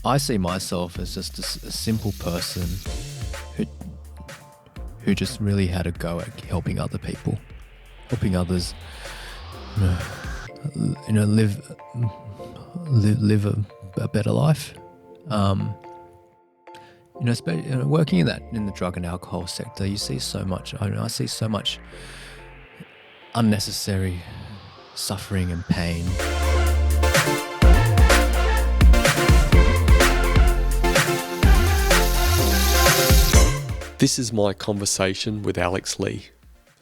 I see myself as just a simple person who just really had a go at helping other people, helping others, live a better life. Working in the drug and alcohol sector, you see so much. I see so much unnecessary suffering and pain. This is my conversation with Alex Lee.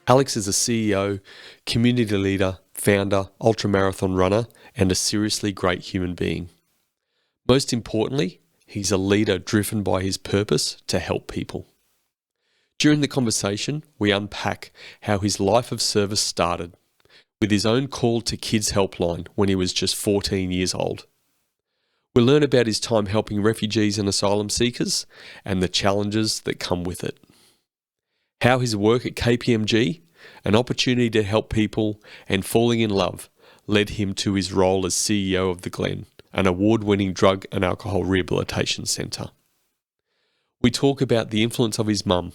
Alex is a CEO, community leader, founder, ultramarathon runner, and a seriously great human being. Most importantly, he's a leader driven by his purpose to help people. During the conversation, we unpack how his life of service started, with his own call to kids helpline when he was just 14 years old. We'll learn about his time helping refugees and asylum seekers and the challenges that come with it. How his work at KPMG, an opportunity to help people, and falling in love led him to his role as CEO of The Glen, an award-winning drug and alcohol rehabilitation centre. We talk about the influence of his mum,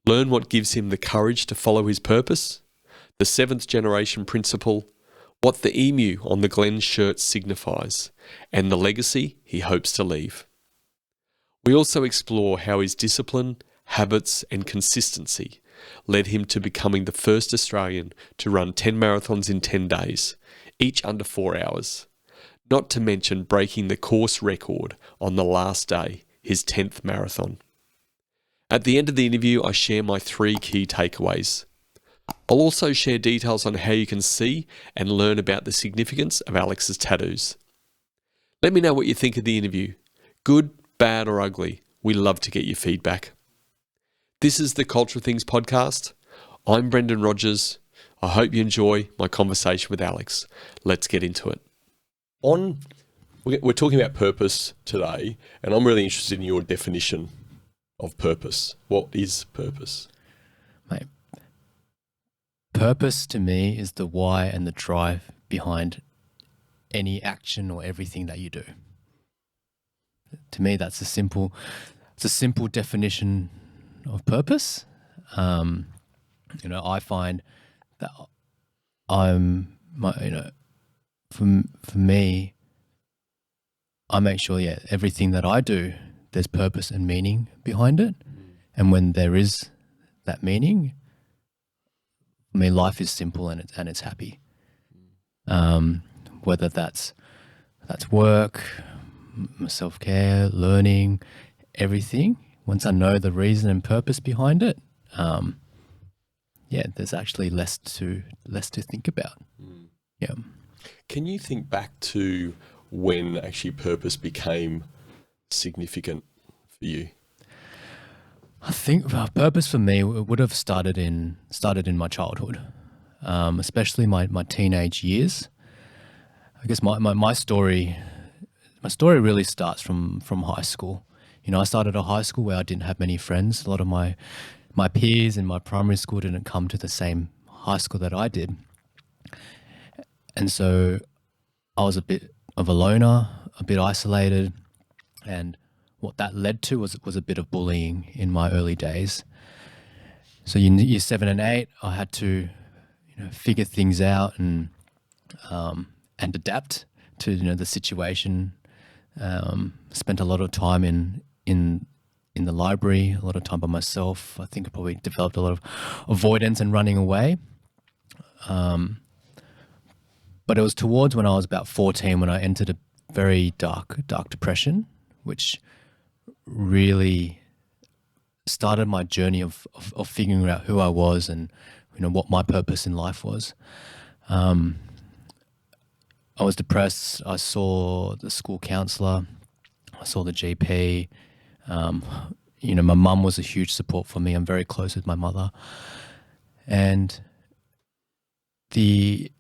learn what gives him the courage to follow his purpose, the seventh generation principle, what the emu on the Glen shirt signifies, and the legacy he hopes to leave. We also explore how his discipline, habits, and consistency led him to becoming the first Australian to run 10 marathons in 10 days, each under 4 hours, not to mention breaking the course record on the last day, his 10th marathon. At the end of the interview, I share my 3 key takeaways. I'll also share details on how you can see and learn about the significance of Alex's tattoos. Let me know what you think of the interview. Good, bad, or ugly. We love to get your feedback. This is the Culture Things podcast. I'm Brendan Rogers. I hope you enjoy my conversation with Alex. Let's get into it. We're talking about purpose today, and I'm really interested in your definition of purpose. What is purpose? Mate, purpose to me is the why and the drive behind any action or everything that you do. To me, that's a simple definition of purpose. I find that for me, I make sure, everything that I do, there's purpose and meaning behind it. And when there is that meaning, I mean, life is simple and it's happy. Whether that's work, self-care, learning, everything. Once I know the reason and purpose behind it, there's actually less to think about. Yeah. Can you think back to when actually purpose became significant for you? I think purpose for me would have started in my childhood, especially my teenage years. I guess my story really starts from high school. I started at high school where I didn't have many friends. A lot of my peers in my primary school didn't come to the same high school that I did. And so I was a bit of a loner, a bit isolated, and what that led to was a bit of bullying in my early days. So year 7 and 8, I had to figure things out and adapt to the situation. Spent a lot of time in the library, a lot of time by myself. I think I probably developed a lot of avoidance and running away. But it was towards when I was about 14 when I entered a very dark depression, which really started my journey of figuring out who I was and what my purpose in life was. I was depressed. I saw the school counsellor. I saw the GP. My mum was a huge support for me. I'm very close with my mother. And the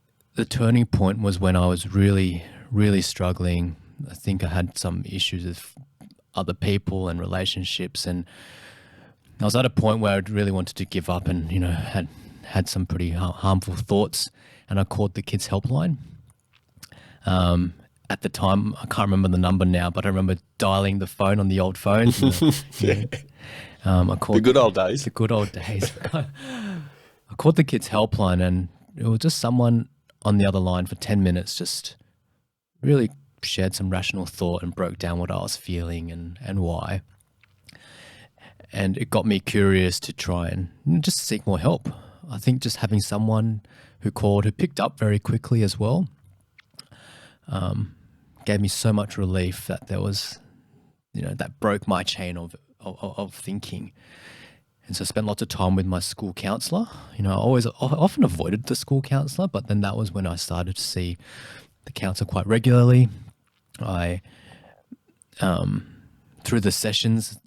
turning point was when I was really, really struggling. I think I had some issues with other people and relationships, and I was at a point where I really wanted to give up and, had some pretty harmful thoughts, and I called the kids helpline. at the time, I can't remember the number now, but I remember dialing the phone on the old phones. I called The good old days. The good old days. I called the kids' helpline, and it was just someone on the other line for 10 minutes, just really shared some rational thought and broke down what I was feeling and why. And it got me curious to try and just seek more help. I think just having someone who called, who picked up very quickly as well, gave me so much relief that there was, that broke my chain of thinking. And so I spent lots of time with my school counsellor. I often avoided the school counsellor, but then that was when I started to see the counsellor quite regularly. I, through the sessions,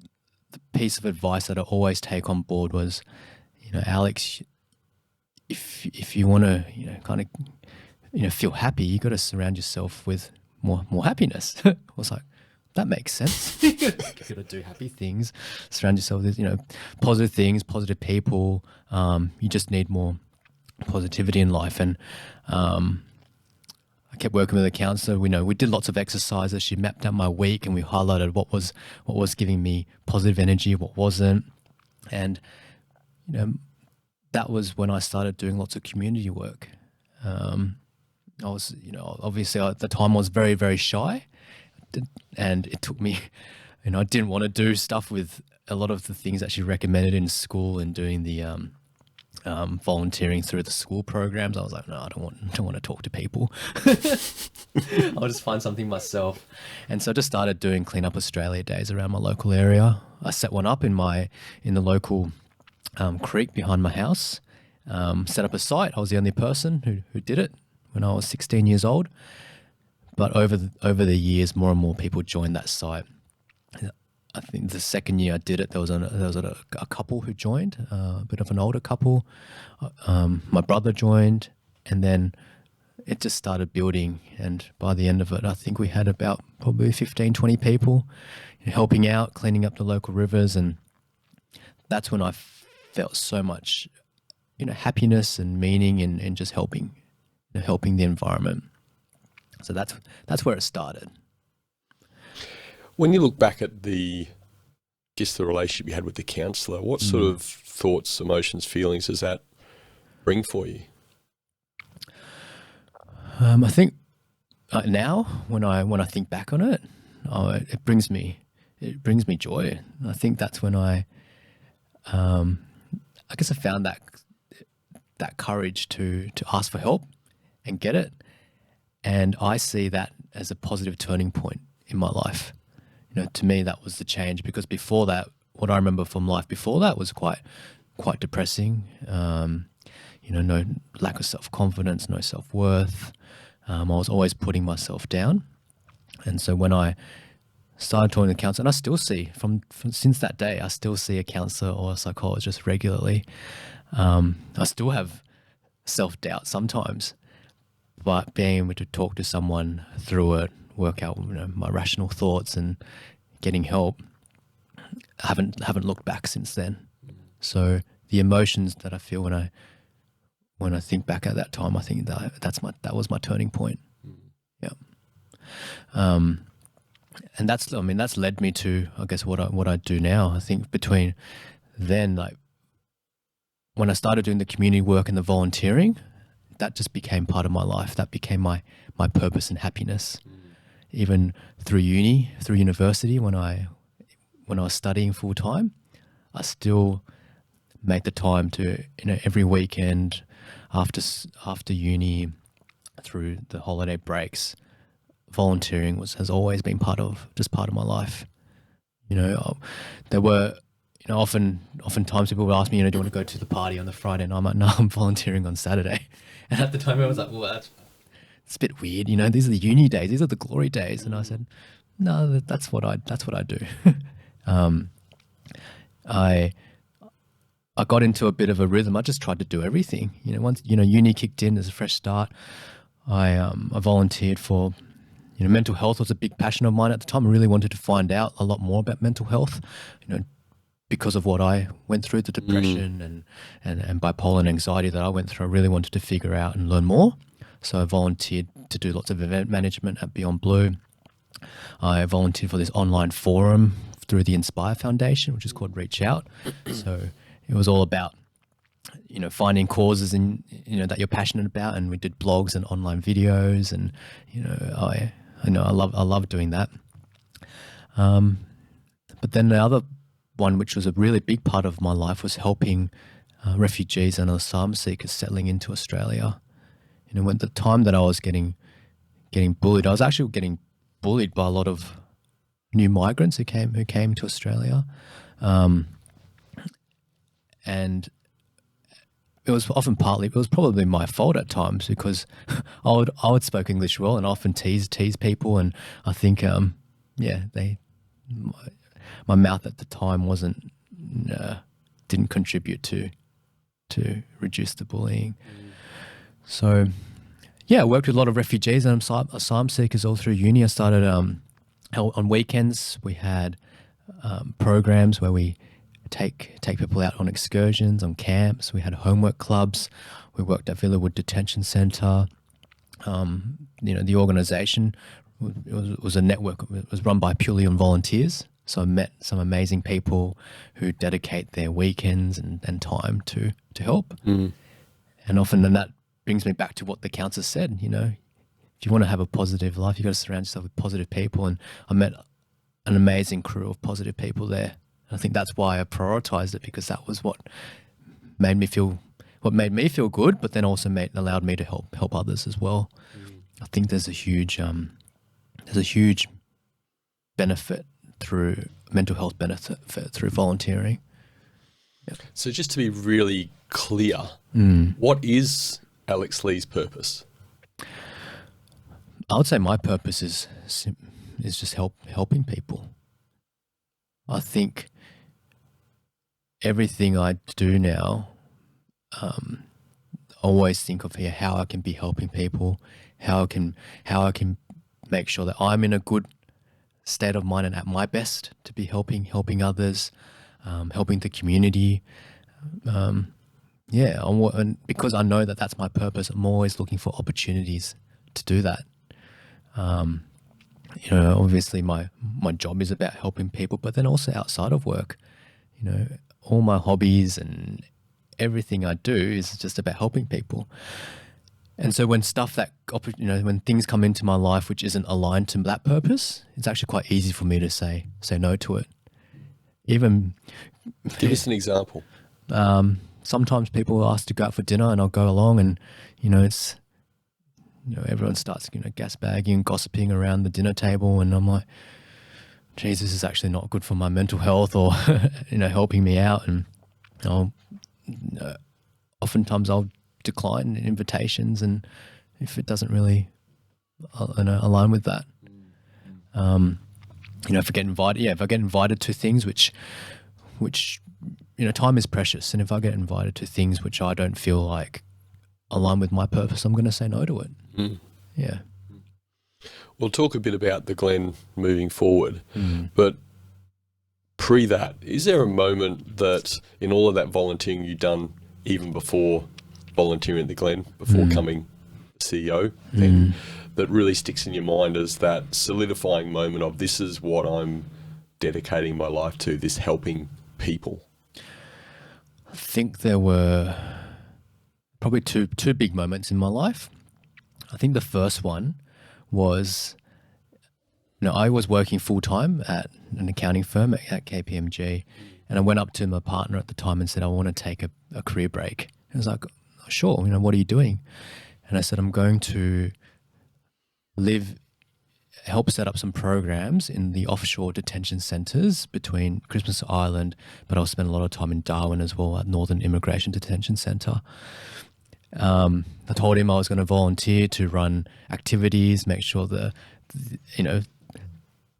the piece of advice that I always take on board was, Alex, if you want to, kind of, feel happy, you got to surround yourself with more happiness. I was like, that makes sense. You got to do happy things, surround yourself with, positive things, positive people. You just need more positivity in life. And I kept working with a counsellor. We did lots of exercises. She mapped out my week, and we highlighted what was giving me positive energy, what wasn't. And that was when I started doing lots of community work. I was, obviously at the time I was very, very shy, and it took me, I didn't want to do stuff with a lot of the things that she recommended in school and doing the volunteering through the school programs. I was like, no, I don't want to talk to people. I'll just find something myself. And so I just started doing Clean Up Australia days around my local area. I set one up in the local creek behind my house. Set up a site. I was the only person who did it when I was 16 years old. But over the years, more and more people joined that site. I think the second year I did it, there was a couple who joined, a bit of an older couple. My brother joined, and then it just started building. And by the end of it, I think we had about probably 15, 20 people helping out, cleaning up the local rivers. And that's when I felt so much, happiness and meaning in just helping the environment. So that's where it started. When you look back at the relationship you had with the counsellor, what sort of thoughts, emotions, feelings does that bring for you? I think now when I think back on it, it brings me joy. I think that's when I guess I found that courage to ask for help and get it. And I see that as a positive turning point in my life. To me, that was the change, because before that, what I remember from life before that was quite depressing. No lack of self-confidence, no self-worth. I was always putting myself down. And so when I started talking to the counsellor, and I still see from since that day, I still see a counsellor or a psychologist regularly. I still have self-doubt sometimes, but being able to talk to someone through it, work out my rational thoughts and getting help, I haven't looked back since then. So the emotions that I feel when I think back at that time, I think that was my turning point. Yeah. And that's led me to, I guess, what I do now. I think between then, like when I started doing the community work and the volunteering, that just became part of my life. That became my purpose and happiness. Even through university, when I was studying full time, I still made the time to, every weekend after uni, through the holiday breaks, volunteering has always been part of my life. There were, oftentimes people would ask me, do you want to go to the party on the Friday? And I'm like, no, I'm volunteering on Saturday. And at the time I was like, well, it's a bit weird. These are the uni days. These are the glory days. And I said, no, that's what I do. I got into a bit of a rhythm. I just tried to do everything. Once uni kicked in as a fresh start, I volunteered for, mental health was a big passion of mine at the time. I really wanted to find out a lot more about mental health, because of what I went through, the depression and bipolar and anxiety that I went through. I really wanted to figure out and learn more. So I volunteered to do lots of event management at Beyond Blue. I volunteered for this online forum through the Inspire Foundation, which is called Reach Out. So it was all about, finding causes that you're passionate about, and we did blogs and online videos, and I love doing that. But then the other one, which was a really big part of my life, was helping refugees and asylum seekers settling into Australia. When the time that I was getting bullied, I was actually getting bullied by a lot of new migrants who came to Australia, and it was probably my fault at times, because I would speak English well and often tease people, and I think my mouth at the time didn't contribute to reduce the bullying. So I worked with a lot of refugees and asylum seekers all through uni. I started on weekends. We had programs where we take people out on excursions, on camps. We had homework clubs. We worked at Villawood Detention Centre. The organisation was a network. It was run by purely on volunteers. So I met some amazing people who dedicate their weekends and time to help. And often then that brings me back to what the counsellor said. If you want to have a positive life, you've got to surround yourself with positive people. And I met an amazing crew of positive people there. I think that's why I prioritized it, because that was what made me feel good, but then also allowed me to help others as well. I think there's a huge benefit through mental health benefit through volunteering. Yep. So just to be really clear, what is Alex Lee's purpose? I would say my purpose is just helping people. I think everything I do now, I always think of how I can be helping people, how I can make sure that I'm in a good state of mind and at my best to be helping others, helping the community. And because I know that that's my purpose, I'm always looking for opportunities to do that. Obviously my job is about helping people, but then also outside of work, all my hobbies and everything I do is just about helping people. And so when when things come into my life which isn't aligned to that purpose, it's actually quite easy for me to say no to it. Even give us an example. Sometimes people ask to go out for dinner, and I'll go along, and it's everyone starts gas bagging and gossiping around the dinner table, and I'm like, geez, this is actually not good for my mental health or helping me out. And oftentimes I'll decline invitations, and if it doesn't really align with that, if I get invited to things which time is precious, and if I get invited to things which I don't feel like align with my purpose, I'm going to say no to it. Yeah. We'll talk a bit about the Glen moving forward, but pre that, is there a moment that in all of that volunteering you've done, even before volunteering at the Glen, before becoming CEO, then, that really sticks in your mind as that solidifying moment of, this is what I'm dedicating my life to, this helping people? I think there were probably two big moments in my life. I think the first one was, I was working full-time at an accounting firm at KPMG, and I went up to my partner at the time and said, I want to take a career break. And he was like, sure, what are you doing? And I said, I'm going to help set up some programs in the offshore detention centres between Christmas Island, but I'll spend a lot of time in Darwin as well, at Northern Immigration Detention Centre. I told him I was going to volunteer to run activities, make sure the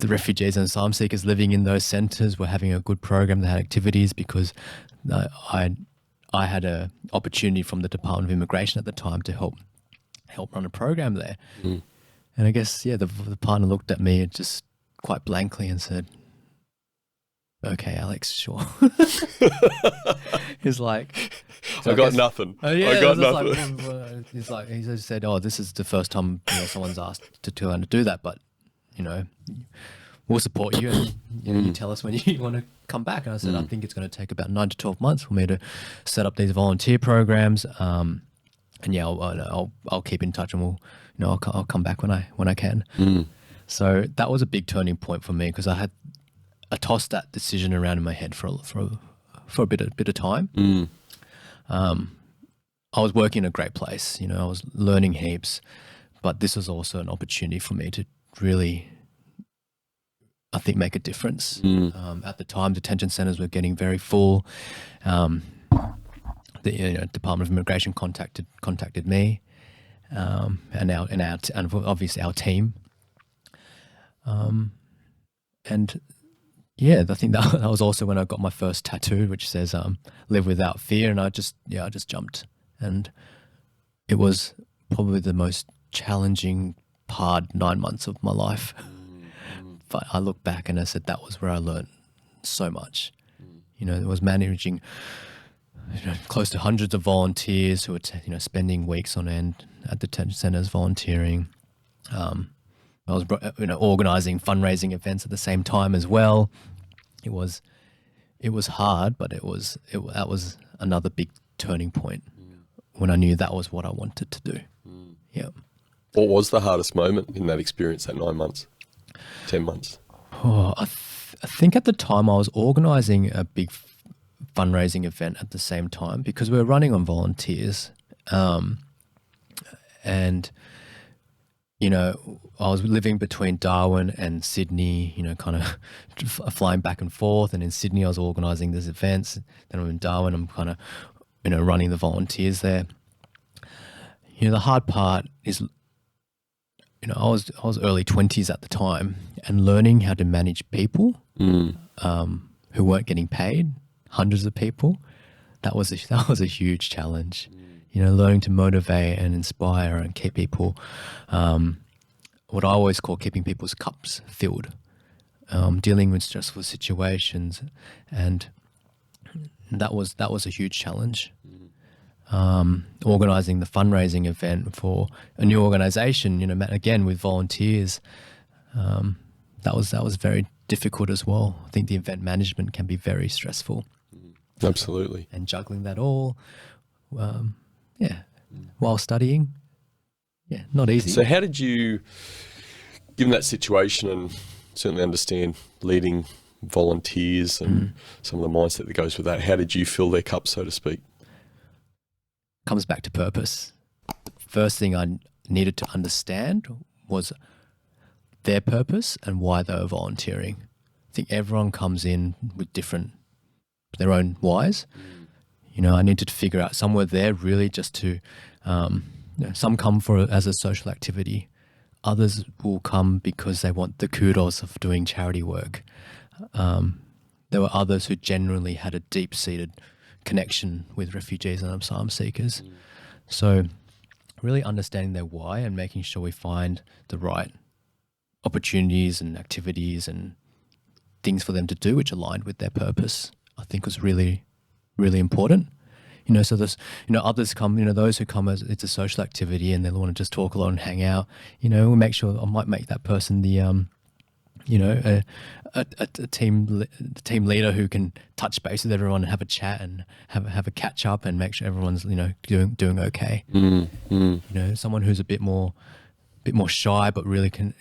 refugees and asylum seekers living in those centres were having a good program that had activities, because I had an opportunity from the Department of Immigration at the time to help run a program there. And I guess, the partner looked at me just quite blankly and said, okay, Alex, sure. He's like, I got nothing. Yeah, I got nothing. Like, he's like, he just said, "Oh, this is the first time someone's asked to learn to do that, but we'll support you, and you tell us when you want to come back." And I said, "I think it's going to take about 9 to 12 months for me to set up these volunteer programs, and yeah, I'll keep in touch, and I'll come back when I can." So that was a big turning point for me, because I tossed that decision around in my head for a bit of time. I was working in a great place, I was learning heaps, but this was also an opportunity for me to really, I think, make a difference. At the time, detention centers were getting very full. The Department of Immigration contacted me, and obviously our team. And yeah, I think that was also when I got my first tattoo, which says "Live without fear," and I just jumped, and it was probably the most challenging hard 9 months of my life. But I look back and I said that was where I learned so much. It was managing close to hundreds of volunteers who were spending weeks on end at detention centers volunteering. I was organizing fundraising events at the same time as well. It was hard, but that was another big turning point when I knew that was what I wanted to do. Yeah. What was the hardest moment in that experience, that 9 months, 10 months? Oh, I think at the time I was organising a big fundraising event at the same time, because we were running on volunteers, and I was living between Darwin and Sydney, kind of flying back and forth. And in Sydney, I was organising these events. Then I'm in Darwin, I'm kind of, running the volunteers there. The hard part is, I was early 20s at the time, and learning how to manage people who weren't getting paid, hundreds of people. That was a huge challenge. Learning to motivate and inspire and keep people, what I always call keeping people's cups filled, dealing with stressful situations, and that was a huge challenge. Organising the fundraising event for a new organisation, again with volunteers, that was very difficult as well. I think the event management can be very stressful. Absolutely. And juggling that all, while studying, not easy. So how did you, given that situation, and certainly understand leading volunteers and some of the mindset that goes with that, how did you fill their cup, so to speak? Comes back to purpose. The first thing I needed to understand was their purpose and why they were volunteering. I think everyone comes in with their own whys. I needed to figure out, some were there really just to, some come as a social activity. Others will come because they want the kudos of doing charity work. There were others who genuinely had a deep-seated connection with refugees and asylum seekers. So really understanding their why and making sure we find the right opportunities and activities and things for them to do which aligned with their purpose, I think was really, really important. So there's, others come, those who come as it's a social activity and they want to just talk a lot and hang out, we'll make sure I might make that person the, a team leader who can touch base with everyone and have a chat and have a catch up and make sure everyone's, doing okay. Someone who's a bit more shy, but really can,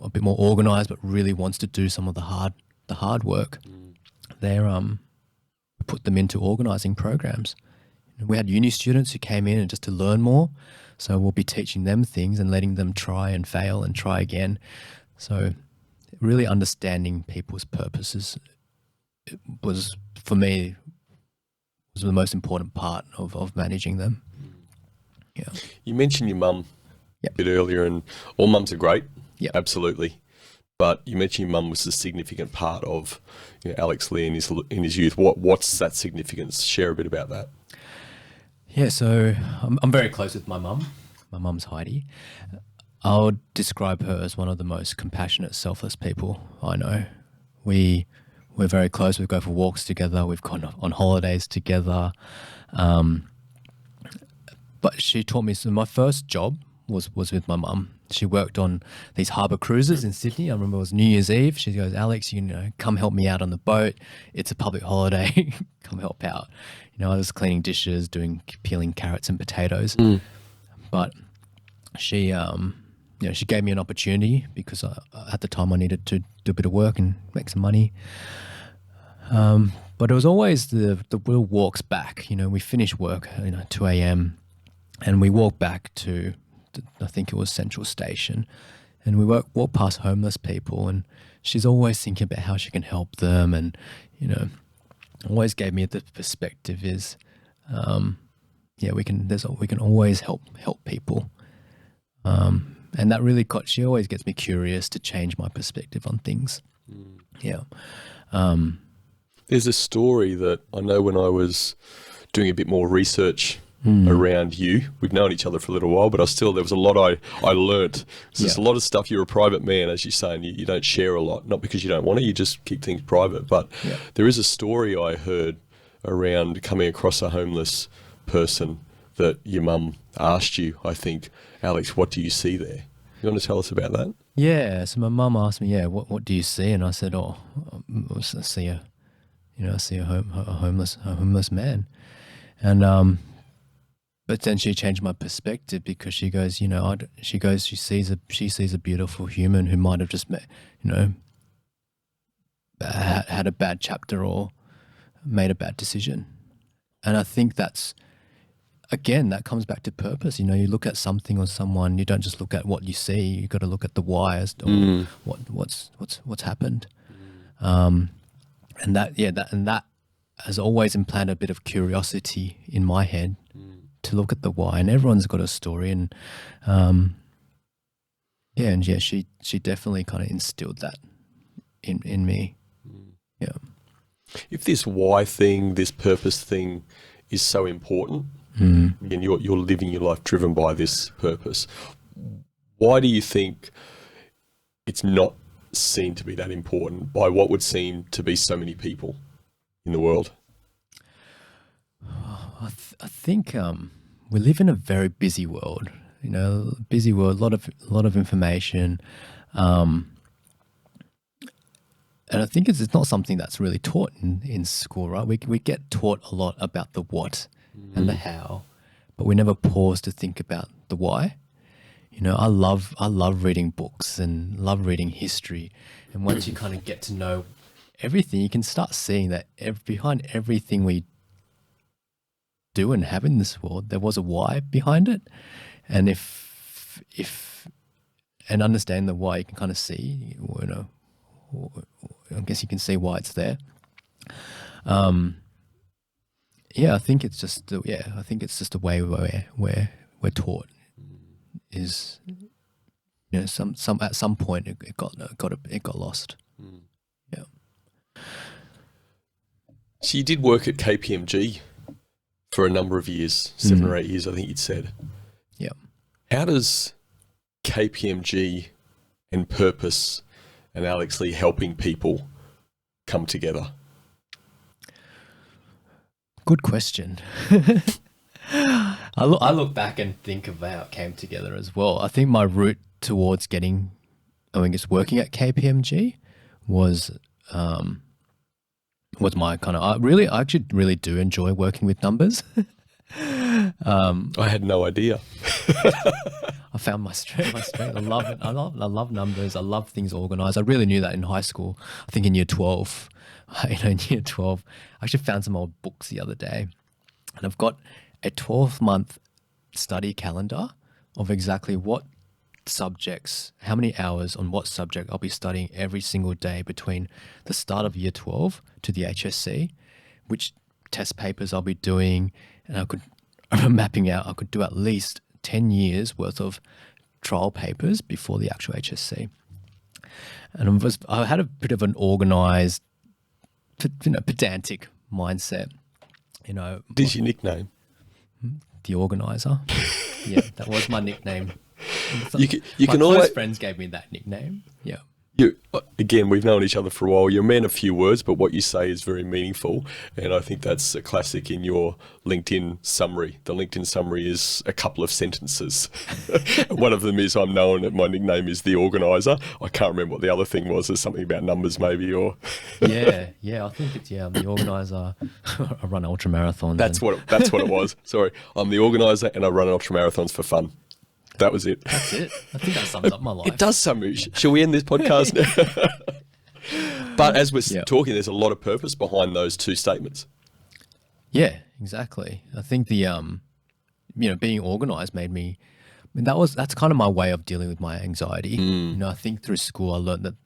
a bit more organized, but really wants to do some of the hard work. They're, put them into organising programs. We had uni students who came in and just to learn more, so we'll be teaching them things and letting them try and fail and try again. So really understanding people's purposes was, for me, the most important part of managing them. Yeah. You mentioned your mum a bit earlier, and all mums are great. Yeah, absolutely. But you mentioned your mum was a significant part of Alex Lee in his youth. What's that significance? Share a bit about that. Yeah, so I'm very close with my mum. My mum's Heidi. I would describe her as one of the most compassionate, selfless people I know. We're very close. We go for walks together. We've gone on holidays together. but she taught me. So my first job was with my mum. She worked on these harbour cruises in Sydney. I remember it was New Year's Eve. She goes, Alex, come help me out on the boat. It's a public holiday. Come help out. I was cleaning dishes, peeling carrots and potatoes. But she, she gave me an opportunity because at the time I needed to do a bit of work and make some money. But it was always the little walks back. We finish work, 2 a.m. and we walk back to, I think it was Central Station, and we walk past homeless people, and she's always thinking about how she can help them, and always gave me the perspective is, we can always help people, and that really she always gets me curious to change my perspective on things. There's a story that I know when I was doing a bit more research around you. We've known each other for a little while, but there was a lot I learnt. There's a lot of stuff. You're a private man, as you say, and you don't share a lot, not because you don't want to, you just keep things private. But there is a story I heard around coming across a homeless person that your mum asked you, I think, Alex, what do you see there? You want to tell us about that? Yeah, so my mum asked me, what do you see? And I said, I see a homeless man. And but then she changed my perspective because she goes, she sees a beautiful human who might have just had a bad chapter or made a bad decision. And I think that comes back to purpose. You look at something or someone, you don't just look at what you see. You got to look at the why as to what's happened. And that has always implanted a bit of curiosity in my head to look at the why. And everyone's got a story, and she definitely kind of instilled that in me. Yeah. If this why thing, this purpose thing, is so important, and you're living your life driven by this purpose, why do you think it's not seen to be that important by what would seem to be so many people in the world? I think we live in a very busy world. A lot of information, and I think it's not something that's really taught in school, right? We get taught a lot about the what and the how, but we never pause to think about the why. I love reading books and love reading history, and once you kind of get to know everything, you can start seeing that behind everything we do and have in this world, there was a why behind it. And if understand the why, you can kind of see, I guess you can see why it's there. I think it's just the way we're taught is, at some point it got lost. Yeah. So you did work at KPMG for a number of years, 7 or 8 years, I think you'd said. Yeah. How does KPMG and purpose and Alex Lee helping people come together? Good question. I look back and think of how it came together as well. I think my route towards working at KPMG was my kind of. I actually really do enjoy working with numbers. I had no idea. I found my strength. I love it. I love numbers. I love things organized. I really knew that in high school. I think in year 12. In year 12, I actually found some old books the other day, and I've got a 12-month study calendar of exactly what subjects, how many hours on what subject I'll be studying every single day between the start of year 12 to the HSC, which test papers I'll be doing, and I'm mapping out, I could do at least 10 years worth of trial papers before the actual HSC. And I had a bit of an organized, pedantic mindset. This your nickname? The organizer. Yeah, that was my nickname. You can my always close friends gave me that nickname. Yeah. You, again, we've known each other for a while. You're a man of few words, but what you say is very meaningful. And I think that's a classic in your LinkedIn summary. The LinkedIn summary is a couple of sentences. One of them is, I'm known, my nickname is the organizer. I can't remember what the other thing was. There's something about numbers maybe, or... Yeah, I think it's, I'm the organizer. I run ultra marathons. That's what it was. Sorry. I'm the organizer and I run ultra marathons for fun. That was it. That's it. I think that sums up my life. It does sum it. Shall we end this podcast now? But as we're talking, there's a lot of purpose behind those two statements. Yeah, exactly. I think the being organized made me. I mean, that's kind of my way of dealing with my anxiety. I think through school I learned that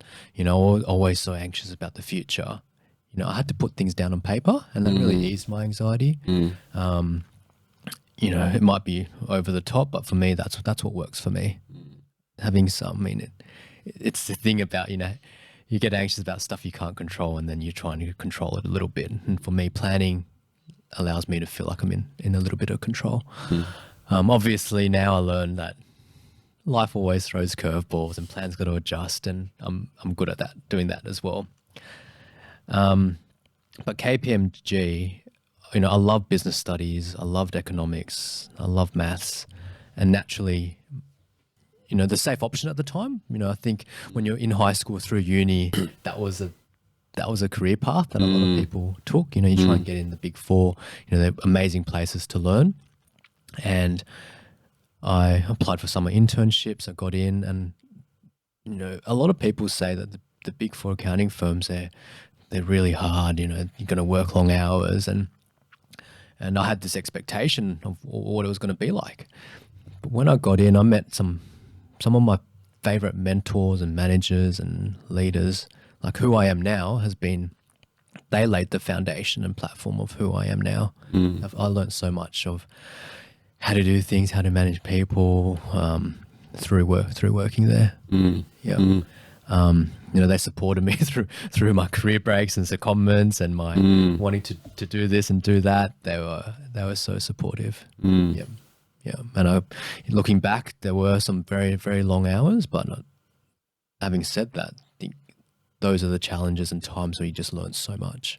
always so anxious about the future. I had to put things down on paper, and that really eased my anxiety. It might be over the top, but for me, that's what works for me. Having it's the thing about, you get anxious about stuff you can't control, and then you're trying to control it a little bit. And for me, planning allows me to feel like I'm in a little bit of control. Obviously, now I learn that life always throws curveballs, and plans got to adjust, and I'm good at doing that as well. But KPMG, I love business studies, I loved economics, I love maths, and naturally, the safe option at the time. I think when you're in high school through uni, that was a career path that a lot of people took. You try and get in the Big Four. They're amazing places to learn. And I applied for summer internships. I got in, and a lot of people say that the Big Four accounting firms, they're really hard. You're going to work long hours, and I had this expectation of what it was going to be like. But when I got in, I met some of my favorite mentors and managers and leaders. Like who I am now they laid the foundation and platform of who I am now. I learned so much of how to do things, how to manage people through working there. They supported me through my career breaks and secondments and my wanting to do this and do that. They were so supportive. And looking back, there were some very, very long hours, but having said that, I think those are the challenges and times where you just learn so much.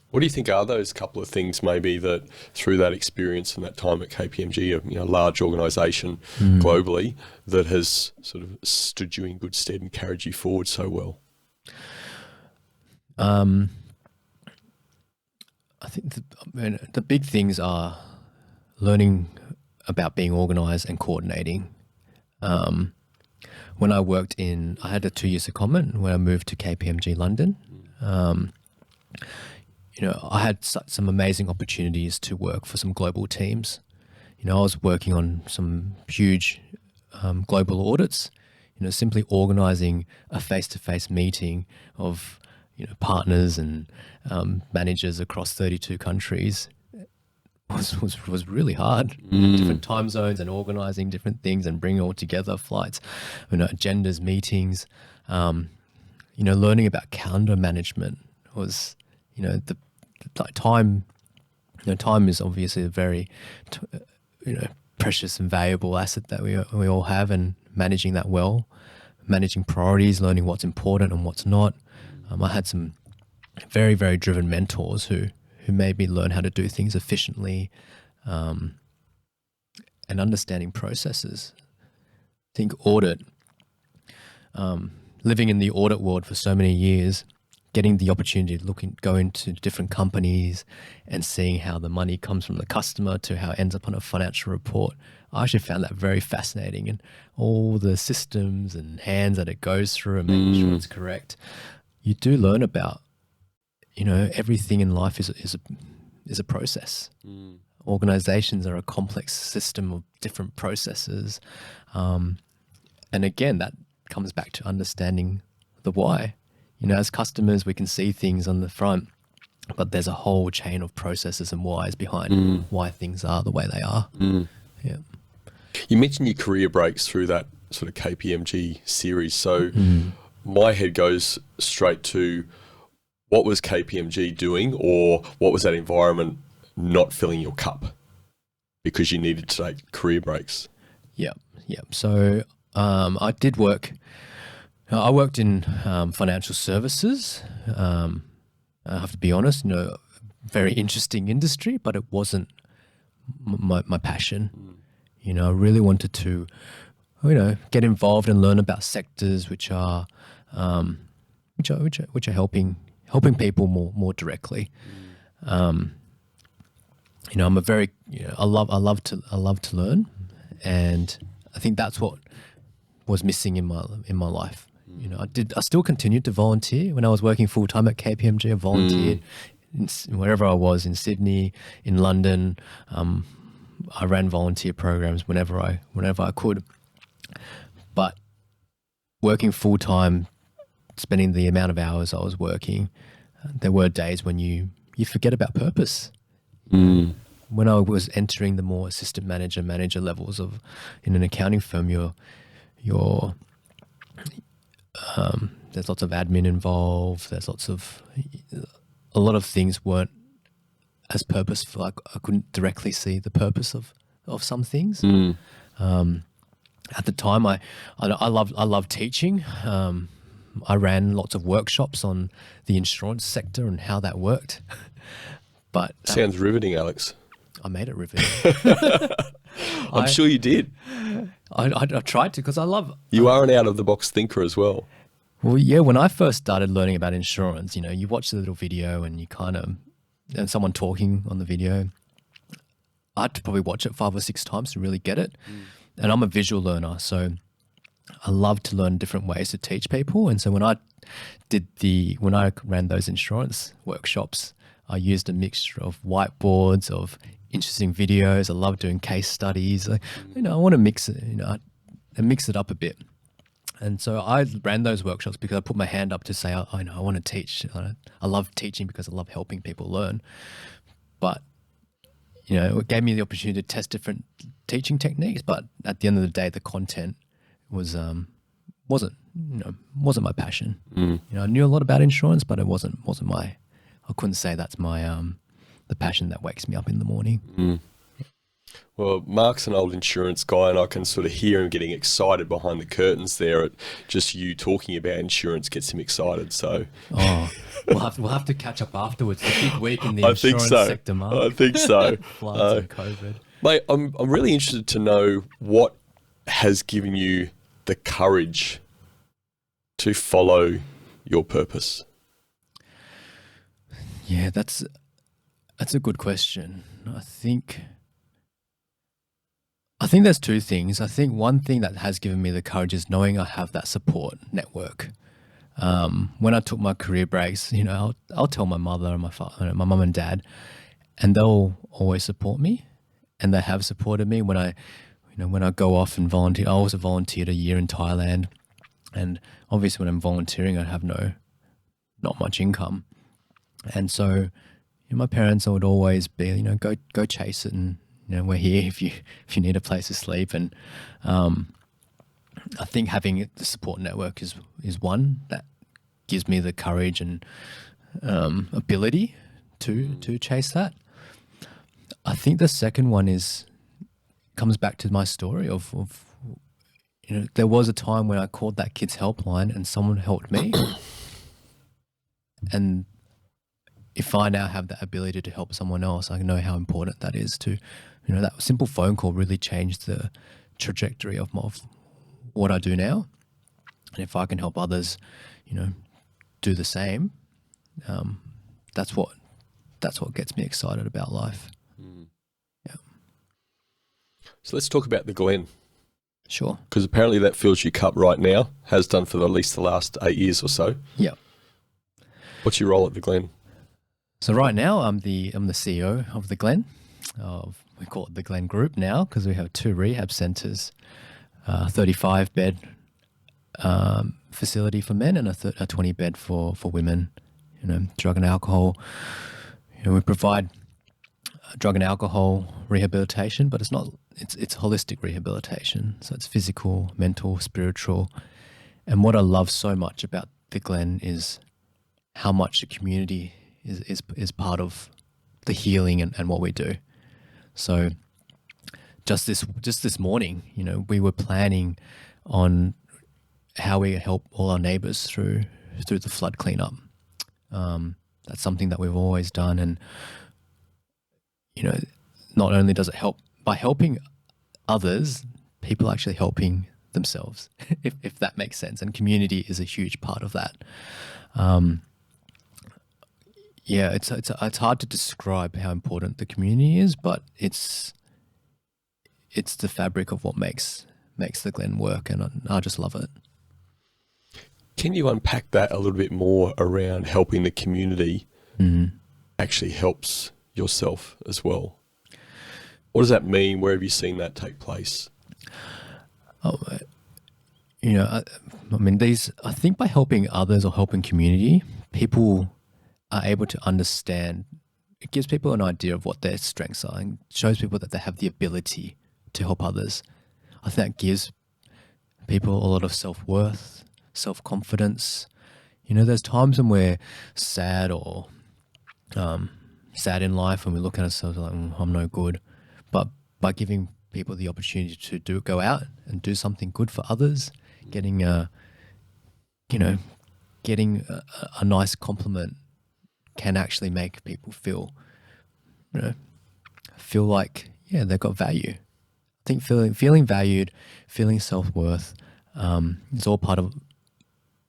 What do you think are those couple of things maybe that through that experience and that time at KPMG, a large organisation globally, that has sort of stood you in good stead and carried you forward so well? I think the big things are learning about being organised and coordinating. When I I had a 2-year secondment when I moved to KPMG London. I had some amazing opportunities to work for some global teams. I was working on some huge global audits, simply organizing a face-to-face meeting of, partners and managers across 32 countries was really hard. Different time zones and organizing different things and bringing all together, flights, agendas, meetings, learning about calendar management was, time is obviously a very, precious and valuable asset that we all have, and managing that well, managing priorities, learning what's important and what's not. I had some very, very driven mentors who made me learn how to do things efficiently, and understanding processes. I think audit, living in the audit world for so many years, getting the opportunity to go into different companies and seeing how the money comes from the customer to how it ends up on a financial report. I actually found that very fascinating, and all the systems and hands that it goes through and making sure it's correct. You do learn about, everything in life is a process. Organizations are a complex system of different processes. And again, that comes back to understanding the why. As customers, we can see things on the front, but there's a whole chain of processes and whys behind why things are the way they are. Yeah. You mentioned your career breaks through that sort of KPMG series. So my head goes straight to, what was KPMG doing, or what was that environment not filling your cup because you needed to take career breaks? Yeah. So I did work I worked in financial services. I have to be honest, very interesting industry, but it wasn't my passion. I really wanted to, get involved and learn about sectors which are helping people more directly. I'm a very, I love to learn, and I think that's what was missing in my life. I still continued to volunteer when I was working full time at KPMG. I volunteered wherever I was, in Sydney, in London. I ran volunteer programs whenever I could. But working full time, spending the amount of hours I was working, there were days when you forget about purpose. When I was entering the more assistant manager levels in an accounting firm, there's lots of admin involved. There's a lot of things weren't as purposeful. I couldn't directly see the purpose of some things. At the time, I loved teaching. I ran lots of workshops on the insurance sector and how that worked. But sounds riveting, Alex. I made it riveting. I'm sure you did. I tried to, because I love... You are an out-of-the-box thinker as well. Well, yeah, when I first started learning about insurance, you watch the little video and and someone talking on the video, I had to probably watch it 5 or 6 times to really get it. And I'm a visual learner, so I love to learn different ways to teach people. And so when I ran those insurance workshops, I used a mixture of whiteboards, of interesting videos. I love doing case studies. I want to mix it, and mix it up a bit. And so I ran those workshops because I put my hand up to say, I want to teach. I love teaching because I love helping people learn. But, it gave me the opportunity to test different teaching techniques. But at the end of the day, the content wasn't my passion. I knew a lot about insurance, but it wasn't I couldn't say that's my the passion that wakes me up in the morning. Well, Mark's an old insurance guy, and I can sort of hear him getting excited behind the curtains there. At just you talking about insurance gets him excited. So, we'll have to catch up afterwards. It's a big week in the insurance sector, Mark. I think so. Floods and COVID. Mate, I'm really interested to know what has given you the courage to follow your purpose. Yeah, that's a good question. I think there's 2 things. I think one thing that has given me the courage is knowing I have that support network. When I took my career breaks, I'll tell my mother and my father, my mum and dad, and they'll always support me, and they have supported me when I go off and volunteer. I also volunteered a year in Thailand, and obviously when I'm volunteering, I have not much income, and so my parents would always be, go chase it, and we're here if you need a place to sleep. And I think having the support network is one that gives me the courage and ability to chase that. I think the second one comes back to my story of there was a time when I called that kids helpline and someone helped me, and if I now have that ability to help someone else, I know how important that is to, that simple phone call really changed the trajectory of what I do now. And if I can help others, do the same, that's what gets me excited about life. Yeah. So let's talk about the Glen. Sure. Because apparently that fills your cup right now, has done for at least the last 8 years or so. Yeah. What's your role at the Glen? So right now I'm the CEO of The Glen. We call it The Glen Group now because we have 2 rehab centres, 35-bed facility for men and a 20-bed for women. Drug and alcohol. We provide drug and alcohol rehabilitation, but it's holistic rehabilitation. So it's physical, mental, spiritual. And what I love so much about The Glen is how much the community is part of the healing and what we do. So just this morning, we were planning on how we help all our neighbours through the flood cleanup. That's something that we've always done, and not only does it help by helping others, people are actually helping themselves, if that makes sense. And community is a huge part of that. It's hard to describe how important the community is, but it's the fabric of what makes the Glen work, and I just love it. Can you unpack that a little bit more around helping the community actually helps yourself as well? What does that mean? Where have you seen that take place? I think by helping others or helping community, people are able to understand. It gives people an idea of what their strengths are and shows people that they have the ability to help others. I think that gives people a lot of self-worth, self-confidence. There's times when we're sad or sad in life and we look at ourselves like, I'm no good. But by giving people the opportunity to go out and do something good for others, getting a nice compliment can actually make people feel like, they've got value. I think feeling valued, feeling self-worth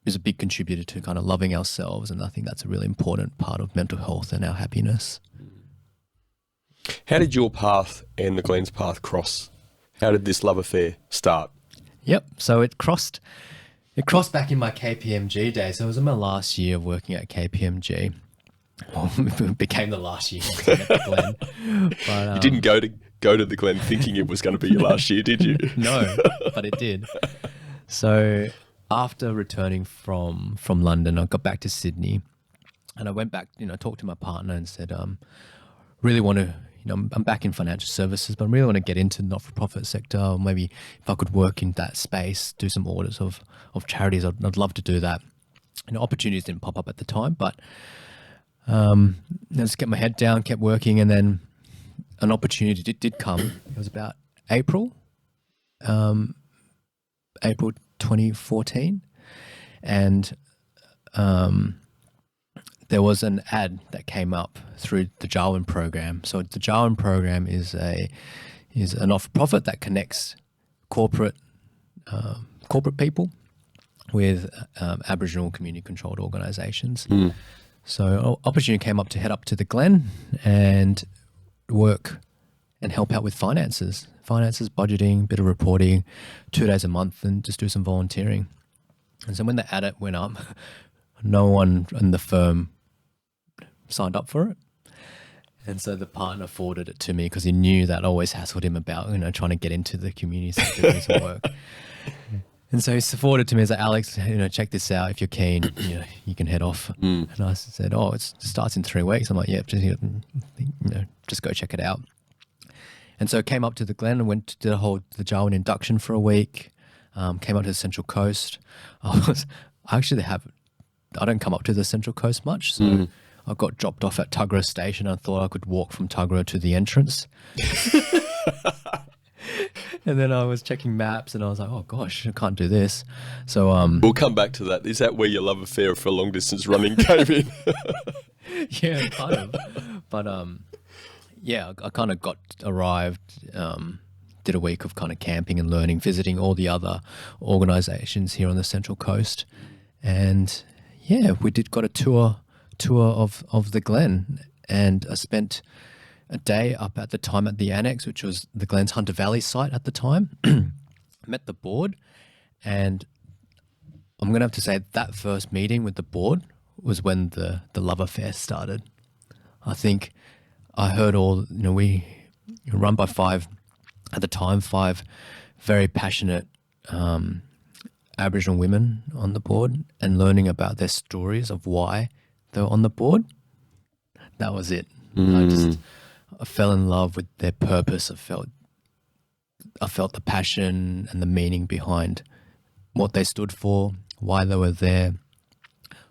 is a big contributor to kind of loving ourselves, and I think that's a really important part of mental health and our happiness. How did your path and the Glen's path cross? How did this love affair start? Yep, so it crossed back in my KPMG days. So it was in my last year of working at KPMG. Well, it became the last year at the Glen. But, you didn't go to the Glen thinking it was going to be your last year, did you? No, but it did. So after returning from London, I got back to Sydney, and I went back, talked to my partner and said, really want to, I'm back in financial services, but I really want to get into the not-for-profit sector. Or maybe if I could work in that space, do some audits of charities, I'd love to do that. Opportunities didn't pop up at the time, but just kept my head down, kept working, and then an opportunity did come. It was about April 2014, and there was an ad that came up through the Darwin program. So the Darwin program is a not-for-profit that connects corporate people with Aboriginal community-controlled organisations. So opportunity came up to head up to the Glen and work and help out with finances, budgeting, bit of reporting, 2 days a month, and just do some volunteering. And so when the ad went up, no one in the firm signed up for it. And so the partner forwarded it to me because he knew that I always hassled him about, trying to get into the community sector, doing some work. And so he forwarded it to me as like, Alex, check this out. If you're keen, you can head off. And I said, it starts in 3 weeks. I'm like, yeah, just go check it out. And so I came up to the Glen and went to the Darwin induction for a week. Came up to the Central Coast. I don't come up to the Central Coast much, so I got dropped off at Tuggerah Station. I thought I could walk from Tuggerah to the entrance. And then I was checking maps and I was like, oh gosh, I can't do this. So we'll come back to that. Is that where your love affair for long distance running came in? Yeah, kind of. But I kind of arrived, did a week of kind of camping and learning, visiting all the other organisations here on the Central Coast. And we got a tour of the Glen, and I spent a day up at the annex, which was the Glen's Hunter Valley site at the time. Met the board, and I'm going to have to say that first meeting with the board was when the love affair started. I think I heard we run by five very passionate Aboriginal women on the board, and learning about their stories of why they were on the board. That was it. I fell in love with their purpose. I felt the passion and the meaning behind what they stood for, why they were there,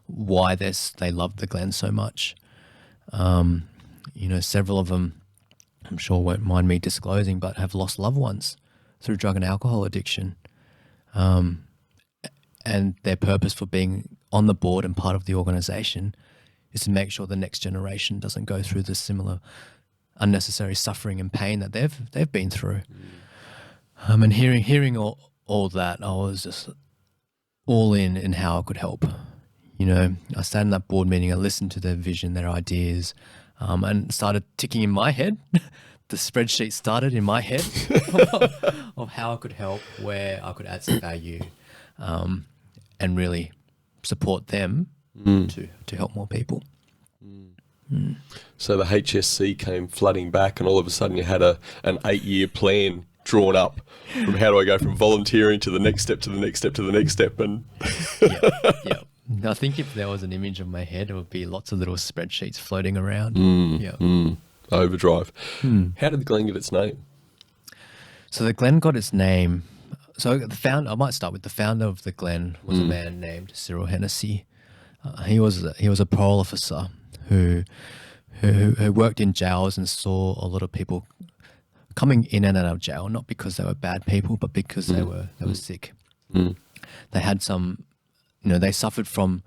why they loved the Glen so much. Several of them, I'm sure won't mind me disclosing, but have lost loved ones through drug and alcohol addiction. and their purpose for being on the board and part of the organization is to make sure the next generation doesn't go through the similar unnecessary suffering and pain that they've been through. And hearing all that, I was just all in how I could help. You know, I sat in that board meeting, I listened to their vision, their ideas, and started ticking in my head. The spreadsheet started in my head of how I could help, where I could add some value, and really support them to help more people. So the HSC came flooding back, and all of a sudden you had an 8-year plan drawn up from how do I go from volunteering to the next step to the next step to the next step. And yeah. I think if there was an image of my head, it would be lots of little spreadsheets floating around. Overdrive. How did the Glen get its name? So the Glen got its name. So I might start with the founder of the Glen was a man named Cyril Hennessy. He was a parole officer who worked in jails and saw a lot of people coming in and out of jail, not because they were bad people, but because they were sick. They had some, they suffered from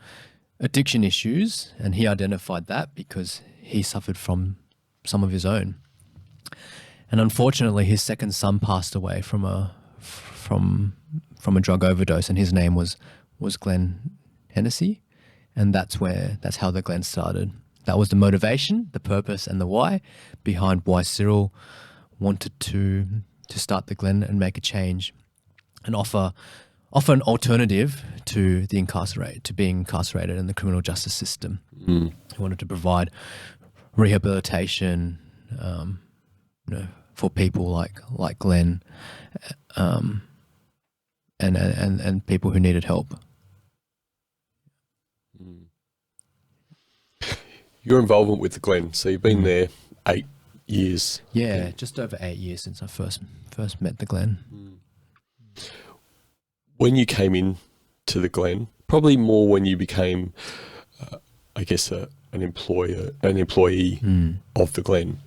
addiction issues, and he identified that because he suffered from some of his own. And unfortunately, his second son passed away from a drug overdose, and his name was Glen Hennessy, and that's how the Glen started. That was the motivation, the purpose, and the why behind why Cyril wanted to start the Glen and make a change and offer an alternative to being incarcerated in the criminal justice system. He wanted to provide rehabilitation, for people like Glen, and people who needed help. Your involvement with the Glen, so you've been there 8 years. Yeah, just over 8 years since I first met the Glen. When you came in to the Glen, probably more when you became, an employee of the Glen.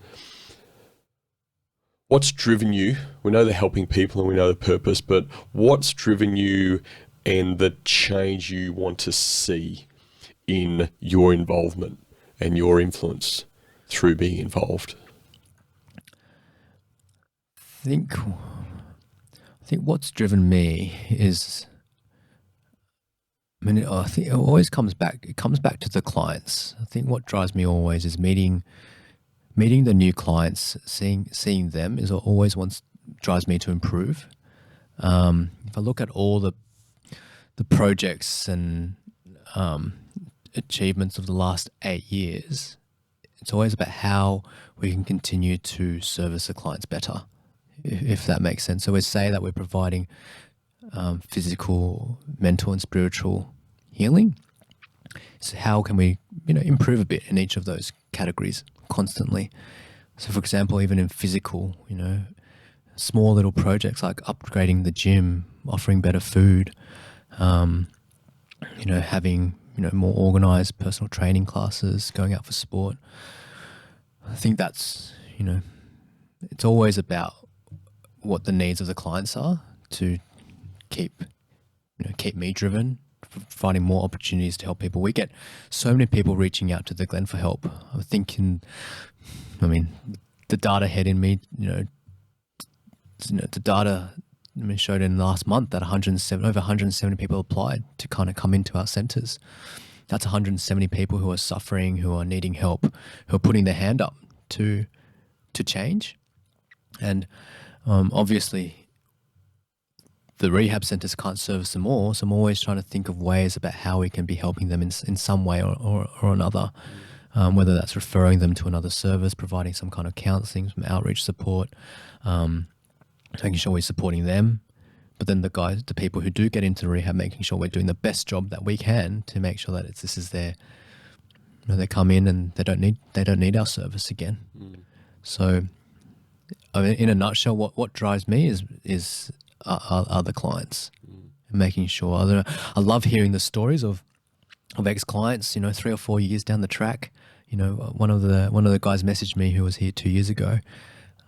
What's driven you? We know the helping people and we know the purpose, but what's driven you and the change you want to see in your involvement and your influence through being involved? I think what's driven me is, I think it always comes back to the clients. I think what drives me always is meeting the new clients, seeing them is always drives me to improve. If I look at all the projects and achievements of the last 8 years, it's always about how we can continue to service the clients better, if that makes sense. So we say that we're providing physical, mental, and spiritual healing. So how can we, improve a bit in each of those categories constantly? So, for example, even in physical, small little projects like upgrading the gym, offering better food, having more organized personal training classes, going out for sport. I think that's it's always about what the needs of the clients are to keep me driven, finding more opportunities to help people. We get so many people reaching out to the Glen for help. I'm thinking, the data head in me, the data showed in last month that over 170 people applied to kind of come into our centres. That's 170 people who are suffering, who are needing help, who are putting their hand up to change. And obviously, the rehab centres can't service them all, so I'm always trying to think of ways about how we can be helping them in some way or another, whether that's referring them to another service, providing some kind of counselling, some outreach support, making sure we're supporting them. But then the people who do get into rehab, making sure we're doing the best job that we can to make sure that this is their, they come in and they don't need our service again. So, in a nutshell, what drives me is other clients, and making sure. I love hearing the stories of ex-clients. 3 or 4 years down the track, one of the guys messaged me who was here 2 years ago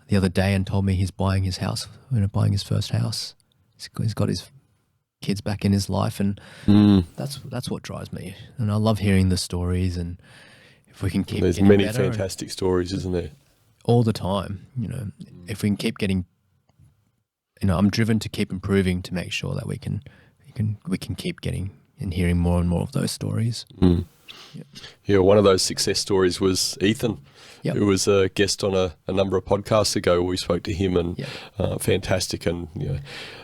the other day and told me he's buying his house, buying his first house. He's got his kids back in his life, and that's what drives me. And I love hearing the stories, and if we can keep there's getting many better fantastic stories, isn't there? all the time, if we can keep getting, I'm driven to keep improving to make sure that we can keep getting and hearing more and more of those stories. Yeah, one of those success stories was Ethan, who was a guest on a number of podcasts ago. We spoke to him, and fantastic, and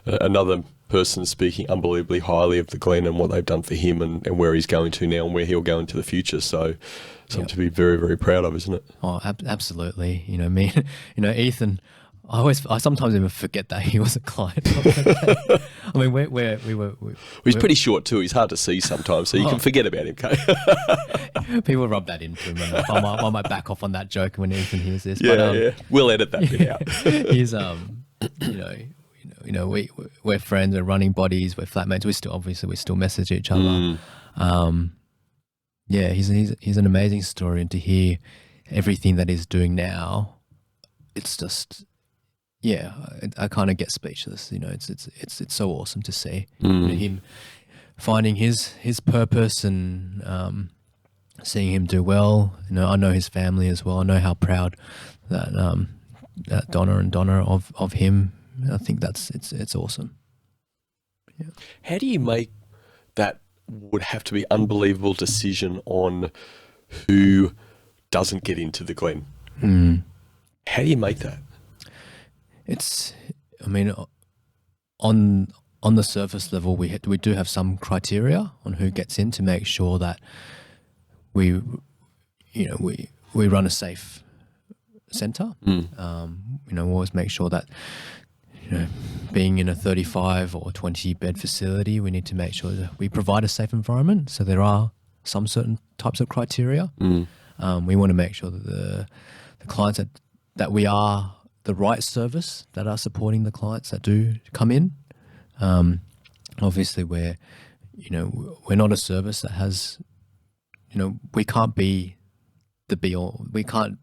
another person speaking unbelievably highly of the Glen and what they've done for him, and where he's going to now and where he'll go into the future. So something to be very, very proud of, isn't it? Oh, absolutely. Me, Ethan. I sometimes even forget that he was a client. I mean, he's pretty short too. He's hard to see sometimes, so you can forget about him. Okay? People rub that into him. I might back off on that joke when Ethan hears this. Yeah, we'll edit that bit out. He's we're friends, we're running bodies, we're flatmates. We still message each other. He's an amazing story, and to hear everything that he's doing now, it's just. Yeah, I kind of get speechless. It's so awesome to see him finding his purpose, and seeing him do well. I know his family as well. I know how proud that Donna and Donna of him. I think it's awesome. Yeah. How do you make that? Would have to be unbelievable decision on who doesn't get into the Glen. How do you make that? On the surface level, we do have some criteria on who gets in to make sure that we run a safe centre. We always make sure that being in a 35 or 20 bed facility, we need to make sure that we provide a safe environment. So there are some certain types of criteria. We want to make sure that the clients that we are the right service that are supporting the clients that do come in. Obviously, we're not a service that has, we can't be the be all. We can't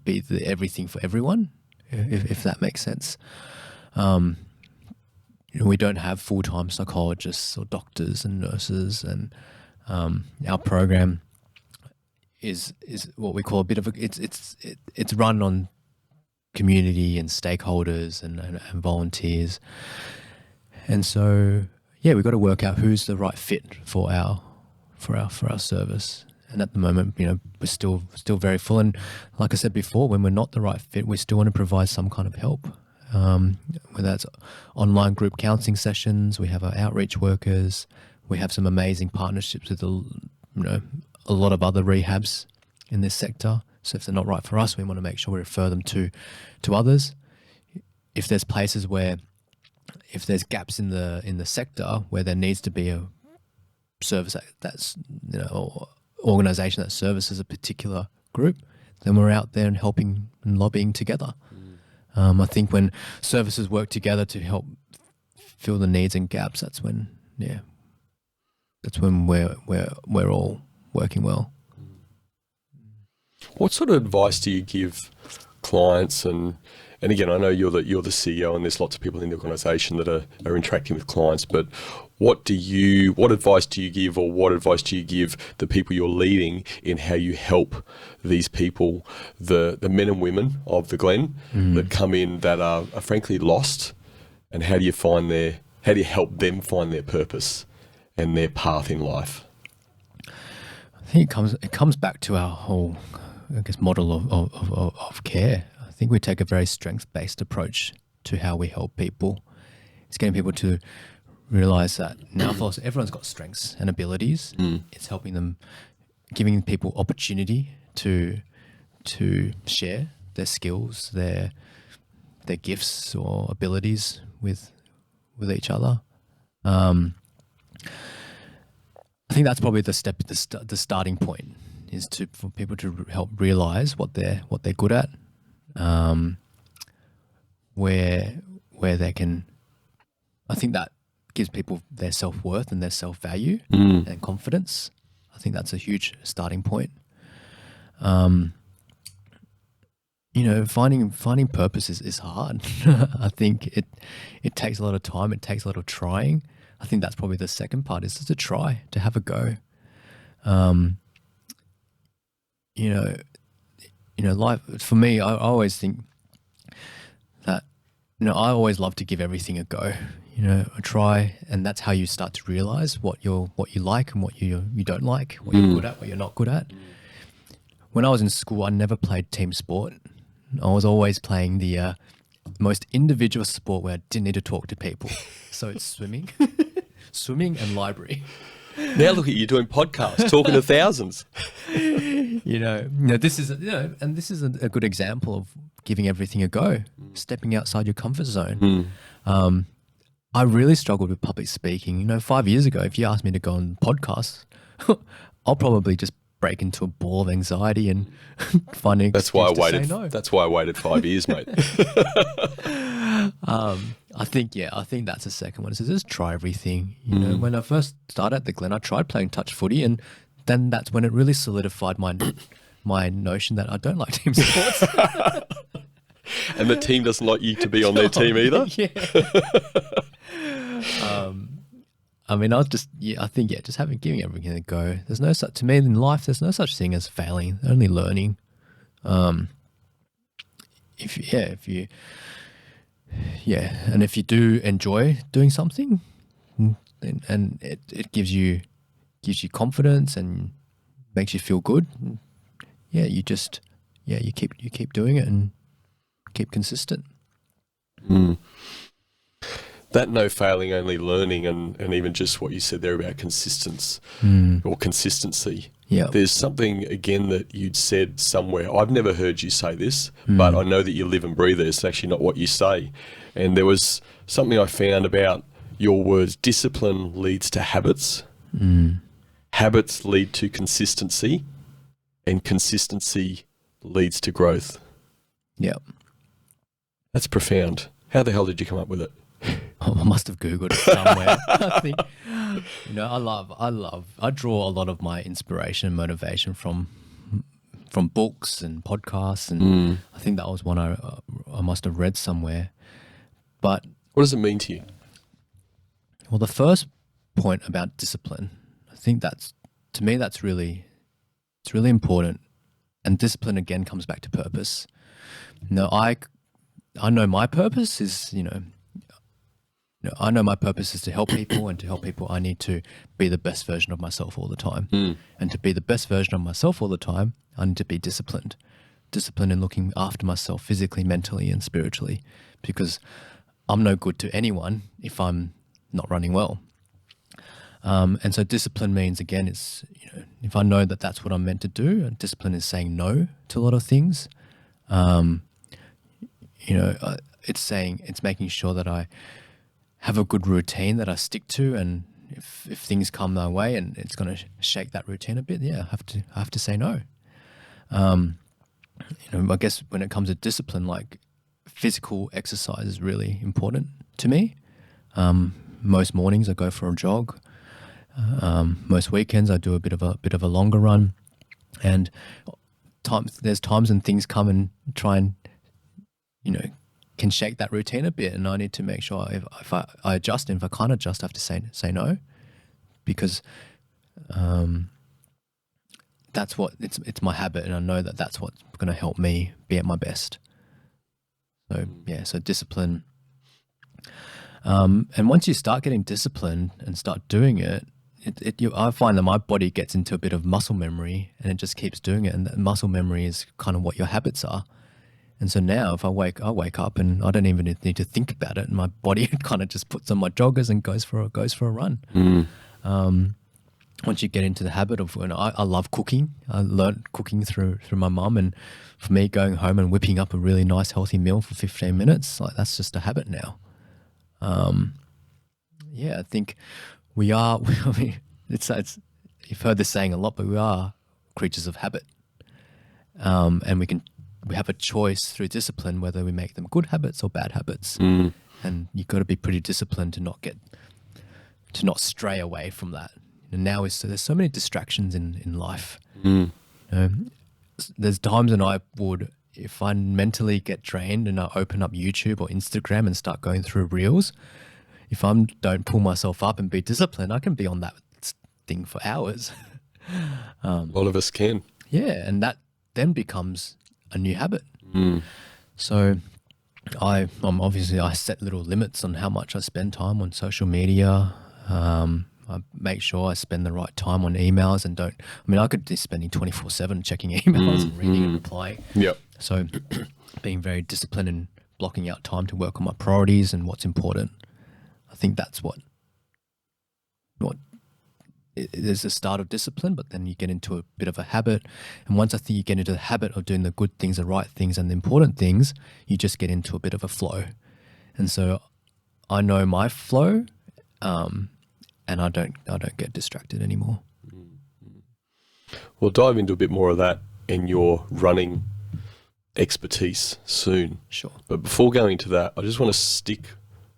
be the everything for everyone, if that makes sense. We don't have full-time psychologists or doctors and nurses, and our program is what we call a bit of it's run on community and stakeholders and volunteers, and so we've got to work out who's the right fit for our service. And at the moment, we're still very full. And like I said before, when we're not the right fit, we still want to provide some kind of help, whether that's online group counselling sessions. We have our outreach workers. We have some amazing partnerships with a lot of other rehabs in this sector. So if they're not right for us, we want to make sure we refer them to others. If there's places if there's gaps in the sector where there needs to be a service that's or organisation that services a particular group, then we're out there and helping and lobbying together. I think when services work together to help fill the needs and gaps, that's when we're all working well. What sort of advice do you give clients? And again, I know you're the CEO, and there's lots of people in the organisation that are interacting with clients. But what advice do you give, or what advice do you give the people you're leading in how you help these people, the men and women of the Glen that come in that are frankly lost, and how do you help them find their purpose and their path in life? I think it comes back to our whole, model of care. I think we take a very strength-based approach to how we help people. It's getting people to realise that now everyone's got strengths and abilities. It's helping them, giving people opportunity to share their skills, their gifts or abilities with each other. I think that's probably the starting point, is for people to help realise what they're good at, where they can. I think that gives people their self-worth and their self-value and confidence. I think that's a huge starting point. Finding purpose is hard. I think it takes a lot of time. It takes a lot of trying. I think that's probably the second part, is to try, to have a go. Um, you know, life for me, I always think that, I always love to give everything a go. I try, and that's how you start to realize what you like and what you don't like, what you're good at, what you're not good at. When I was in school, I never played team sport. I was always playing the most individual sport where I didn't need to talk to people. So it's swimming, swimming and library. Now look at you doing podcasts, talking to thousands. This is and this is a good example of giving everything a go, stepping outside your comfort zone. I really struggled with public speaking. 5 years ago, if you asked me to go on podcasts, I'll probably just break into a ball of anxiety and finding an excuse to say no. That's why I waited 5 years, mate. I think that's the second one. So just try everything. When I first started at the Glen, I tried playing touch footy, and then that's when it really solidified my notion that I don't like team sports. And the team doesn't like you to be on their team either? Yeah. I think just giving everything a go. There's no such, to me in life, there's no such thing as failing, only learning. If you do enjoy doing something, and it gives you confidence and makes you feel good, you keep doing it and keep consistent. That no failing, only learning, and even just what you said there about consistency. Yeah. There's something, again, that you'd said somewhere. I've never heard you say this, but I know that you live and breathe it. It's actually not what you say. And there was something I found about your words: discipline leads to habits. Habits lead to consistency, and consistency leads to growth. Yeah. That's profound. How the hell did you come up with it? I must have Googled it somewhere. I think, I draw a lot of my inspiration and motivation from books and podcasts, and I think that was one I must have read somewhere. But what does it mean to you? Well, the first point about discipline, I think that's really important, and discipline again comes back to purpose. I know my purpose is, I know my purpose is to help people, and to help people, I need to be the best version of myself all the time. And to be the best version of myself all the time, I need to be disciplined in looking after myself physically, mentally, and spiritually, because I'm no good to anyone if I'm not running well. And so discipline means, again, it's, if I know that that's what I'm meant to do, and discipline is saying no to a lot of things. It's making sure that I have a good routine that I stick to, and if things come my way and it's going to shake that routine a bit, I have to say no. I guess when it comes to discipline, like physical exercise is really important to me. Most mornings I go for a jog. Most weekends I do a bit of a longer run, and there's times when things come and try and can shake that routine a bit, and I need to make sure if I adjust, and if I can't adjust, I have to say no, because that's what it's my habit, and I know that that's what's going to help me be at my best. So discipline, and once you start getting disciplined and start doing it, I find that my body gets into a bit of muscle memory, and it just keeps doing it, and that muscle memory is kind of what your habits are. And so now if I wake up and I don't even need to think about it, and my body kind of just puts on my joggers and goes for a run. Once you get into the habit of, I love cooking. I learned cooking through my mum, and for me, going home and whipping up a really nice healthy meal for 15 minutes, like that's just a habit now. I think we are. I mean, it's you've heard this saying a lot, but we are creatures of habit, and we have a choice through discipline whether we make them good habits or bad habits. And you've got to be pretty disciplined to not stray away from that. And now there's so many distractions in life. There's times when if I mentally get drained and I open up YouTube or Instagram and start going through reels, if I don't pull myself up and be disciplined, I can be on that thing for hours. A lot of us can. Yeah, and that then becomes a new habit. So I set little limits on how much I spend time on social media. I make sure I spend the right time on emails and don't. I mean, I could be spending 24/7 checking emails and reading and replying. Yep. So being very disciplined and blocking out time to work on my priorities and what's important. I think that's what there's a start of discipline, but then you get into a bit of a habit. And once I think you get into the habit of doing the good things, the right things, and the important things, you just get into a bit of a flow. And so I know my flow, and I don't get distracted anymore. We'll dive into a bit more of that in your running expertise soon. Sure. But before going into that, I just want to stick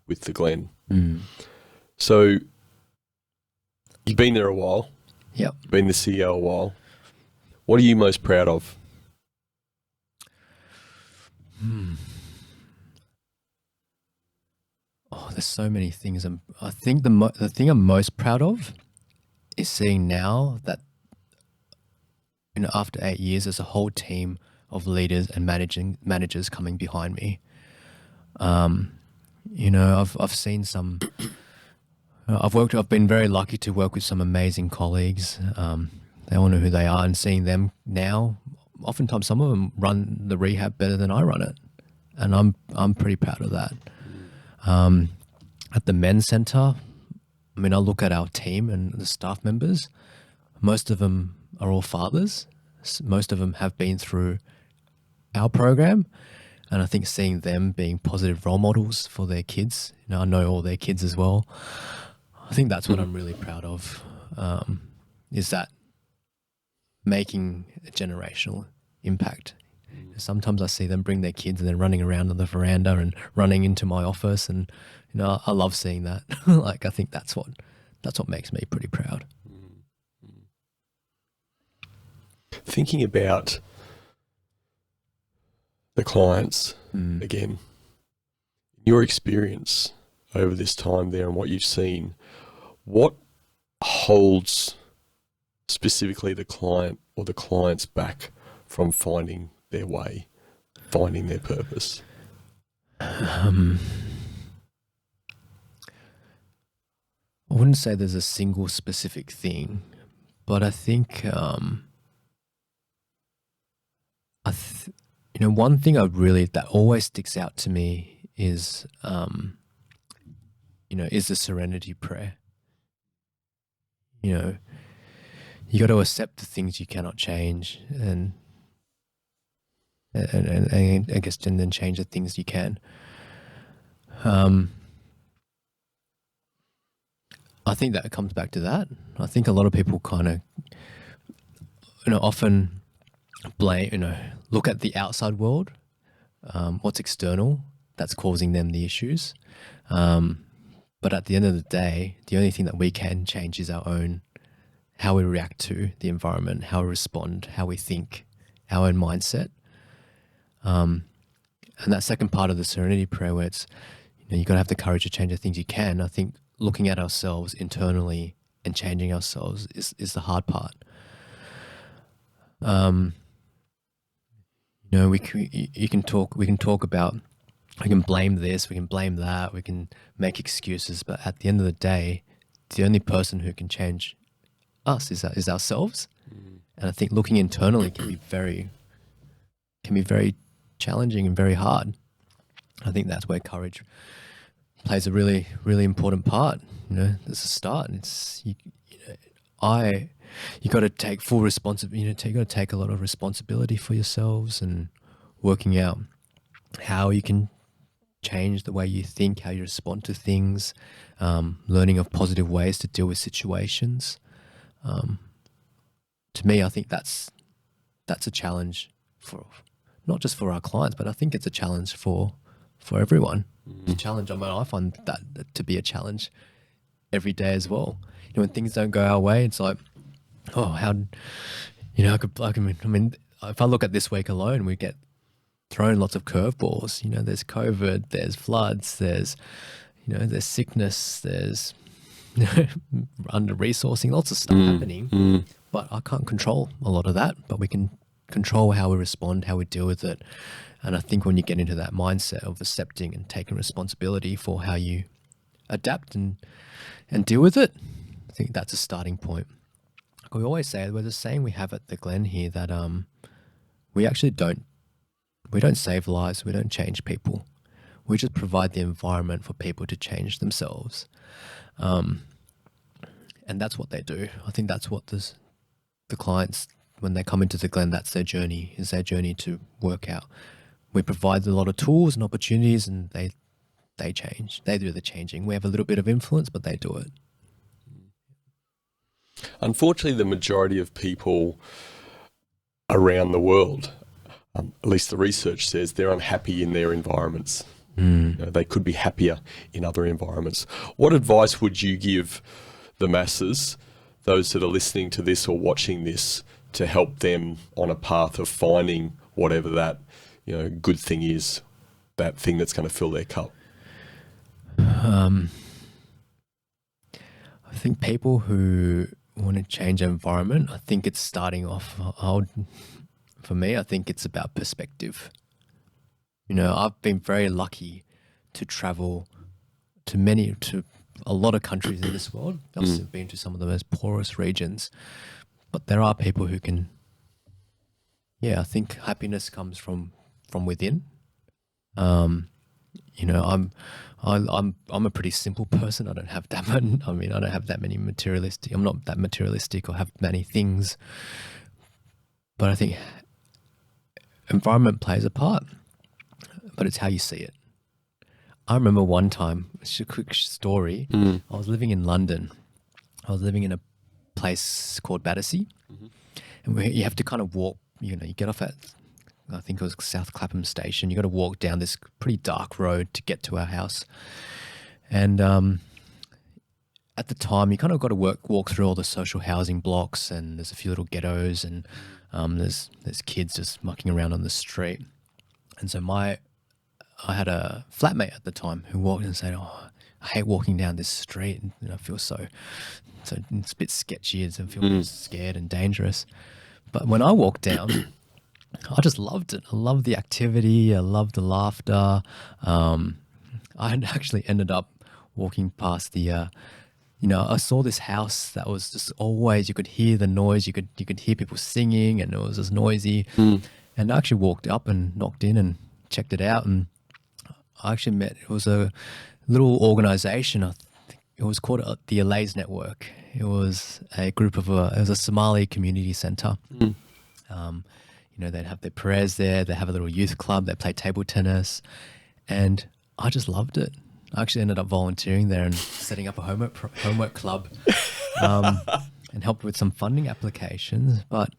with the Glen. So you've been there a while. Yep. Been the CEO a while. What are you most proud of? Oh, there's so many things. I think the thing I'm most proud of is seeing now that, after 8 years, there's a whole team of leaders and managers coming behind me. I've seen some. I've been very lucky to work with some amazing colleagues. They all know who they are, and seeing them now, oftentimes some of them run the rehab better than I run it, and I'm pretty proud of that. At the men's centre, I mean, I look at our team and the staff members. Most of them are all fathers. Most of them have been through our program, and I think seeing them being positive role models for their kids. I know all their kids as well. I think that's what I'm really proud of, is that making a generational impact. Sometimes I see them bring their kids and they're running around on the veranda and running into my office, and I love seeing that. I think that's what makes me pretty proud. Thinking about the clients again, your experience over this time there and what you've seen, what holds specifically the client or the clients back from finding their way, finding their purpose? I wouldn't say there's a single specific thing, but I think one thing that always sticks out to me is is the serenity prayer. You got to accept the things you cannot change, and I guess and then change the things you can. I think that comes back to that. I think a lot of people kind of, often blame, look at the outside world, what's external that's causing them the issues. But at the end of the day, the only thing that we can change is our own, how we react to the environment, how we respond, how we think, our own mindset. And that second part of the serenity prayer, where it's, you got to have the courage to change the things you can. I think looking at ourselves internally and changing ourselves is the hard part. We can talk about, we can blame this, we can blame that, we can make excuses, but at the end of the day, the only person who can change us is ourselves. And I think looking internally can be very challenging and very hard. I think that's where courage plays a really, really important part. There's a start, and you got to take full responsibility. You got to take a lot of responsibility for yourselves and working out how you can change the way you think, how you respond to things, learning of positive ways to deal with situations. To me, I think that's a challenge for not just for our clients, but I think it's a challenge for everyone. It's a challenge. I find that to be a challenge every day as well. When things don't go our way, it's like, oh, how, if I look at this week alone, we get thrown lots of curveballs. There's COVID, there's floods, there's, there's sickness, there's under-resourcing, lots of stuff happening. But I can't control a lot of that, but we can control how we respond, how we deal with it. And I think when you get into that mindset of accepting and taking responsibility for how you adapt and deal with it, I think that's a starting point. Like we always say, there's a saying we have at the Glen here that we actually don't save lives, we don't change people. We just provide the environment for people to change themselves. And that's what they do. I think that's what the clients, when they come into the Glen, that's their journey, is their journey to work out. We provide a lot of tools and opportunities, and they change. They do the changing. We have a little bit of influence, but they do it. Unfortunately, the majority of people around the world, at least the research says, they're unhappy in their environments. They could be happier in other environments. What advice would you give the masses, those that are listening to this or watching this, to help them on a path of finding whatever that good thing is, that thing that's going to fill their cup? I think people who want to change their environment, I think it's starting off, for me, I think it's about perspective. I've been very lucky to travel to a lot of countries in this world. I've been to some of the most poorest regions, but there are people who can, I think happiness comes from within. I'm a pretty simple person. I don't have that many, I don't have that many materialistic. I'm not that materialistic or have many things, but I think environment plays a part, but it's how you see it. I remember one time, it's a quick story. I was living in London. I was living in a place called Battersea, and you have to kind of walk. You get off at, I think it was South Clapham Station. You got to walk down this pretty dark road to get to our house. And at the time, you kind of got to walk through all the social housing blocks, and there's a few little ghettos, and there's kids just mucking around on the street. And so I had a flatmate at the time who walked and said, "Oh, I hate walking down this street. And I feel so it's a bit sketchy and I feel scared and dangerous." But when I walked down, I just loved it. I loved the activity. I loved the laughter. I had actually ended up walking past the, I saw this house that was just always, you could hear the noise. You could hear people singing, and it was just noisy. And I actually walked up and knocked in and checked it out. And I actually it was a little organization. It was called the Achilles Network. It was a group of it was a Somali community center. They'd have their prayers there. They have a little youth club. They play table tennis, and I just loved it. I actually ended up volunteering there and setting up a homework club, and helped with some funding applications. But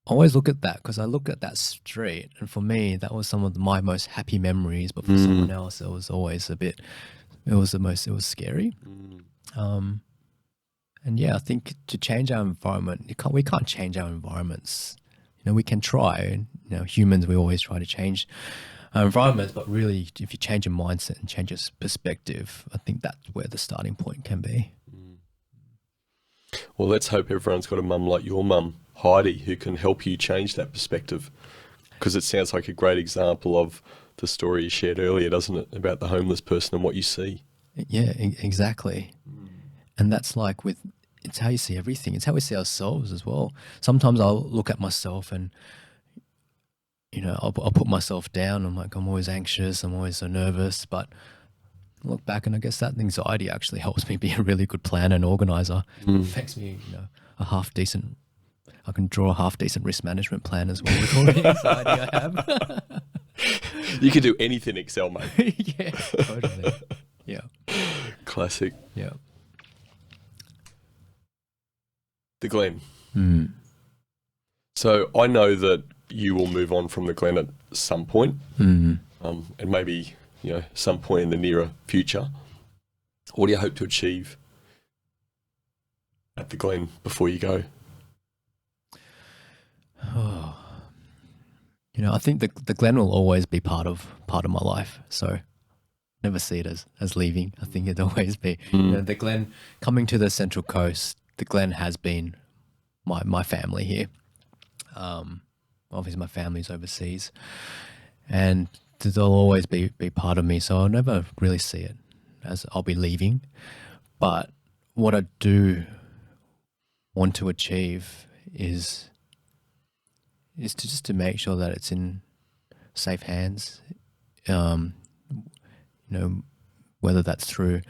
I always look at that because I look at that street, and for me, that was some of my most happy memories. But for someone else, it was always it was scary. And I think to change our environment, we can't change our environments. We can try. Humans, we always try to change our environments, but really, if you change your mindset and change your perspective, I think that's where the starting point can be. Well, let's hope everyone's got a mum like your mum, Heidi, who can help you change that perspective, because it sounds like a great example of the story you shared earlier, doesn't it, about the homeless person and what you see. Yeah, exactly. And that's it's how you see everything. It's how we see ourselves as well. Sometimes I'll look at myself and, I'll put myself down. I'm like, I'm always anxious. I'm always so nervous. But I look back, and I guess that anxiety actually helps me be a really good planner and organizer. It makes me, I can draw a half-decent risk management plan as well with all the anxiety I have. You can do anything Excel, mate. Yeah, totally. Yeah. Classic. Yeah. The Glen. So I know that you will move on from the Glen at some point, and maybe some point in the nearer future. What do you hope to achieve at the Glen before you go? I think the Glen will always be part of my life. So, never see it as leaving. I think it'd always be, the Glen, coming to the Central Coast, the Glen has been my family here. Obviously my family's overseas, and they'll always be part of me. So I'll never really see it as I'll be leaving. But what I do want to achieve is to make sure that it's in safe hands. Whether that's through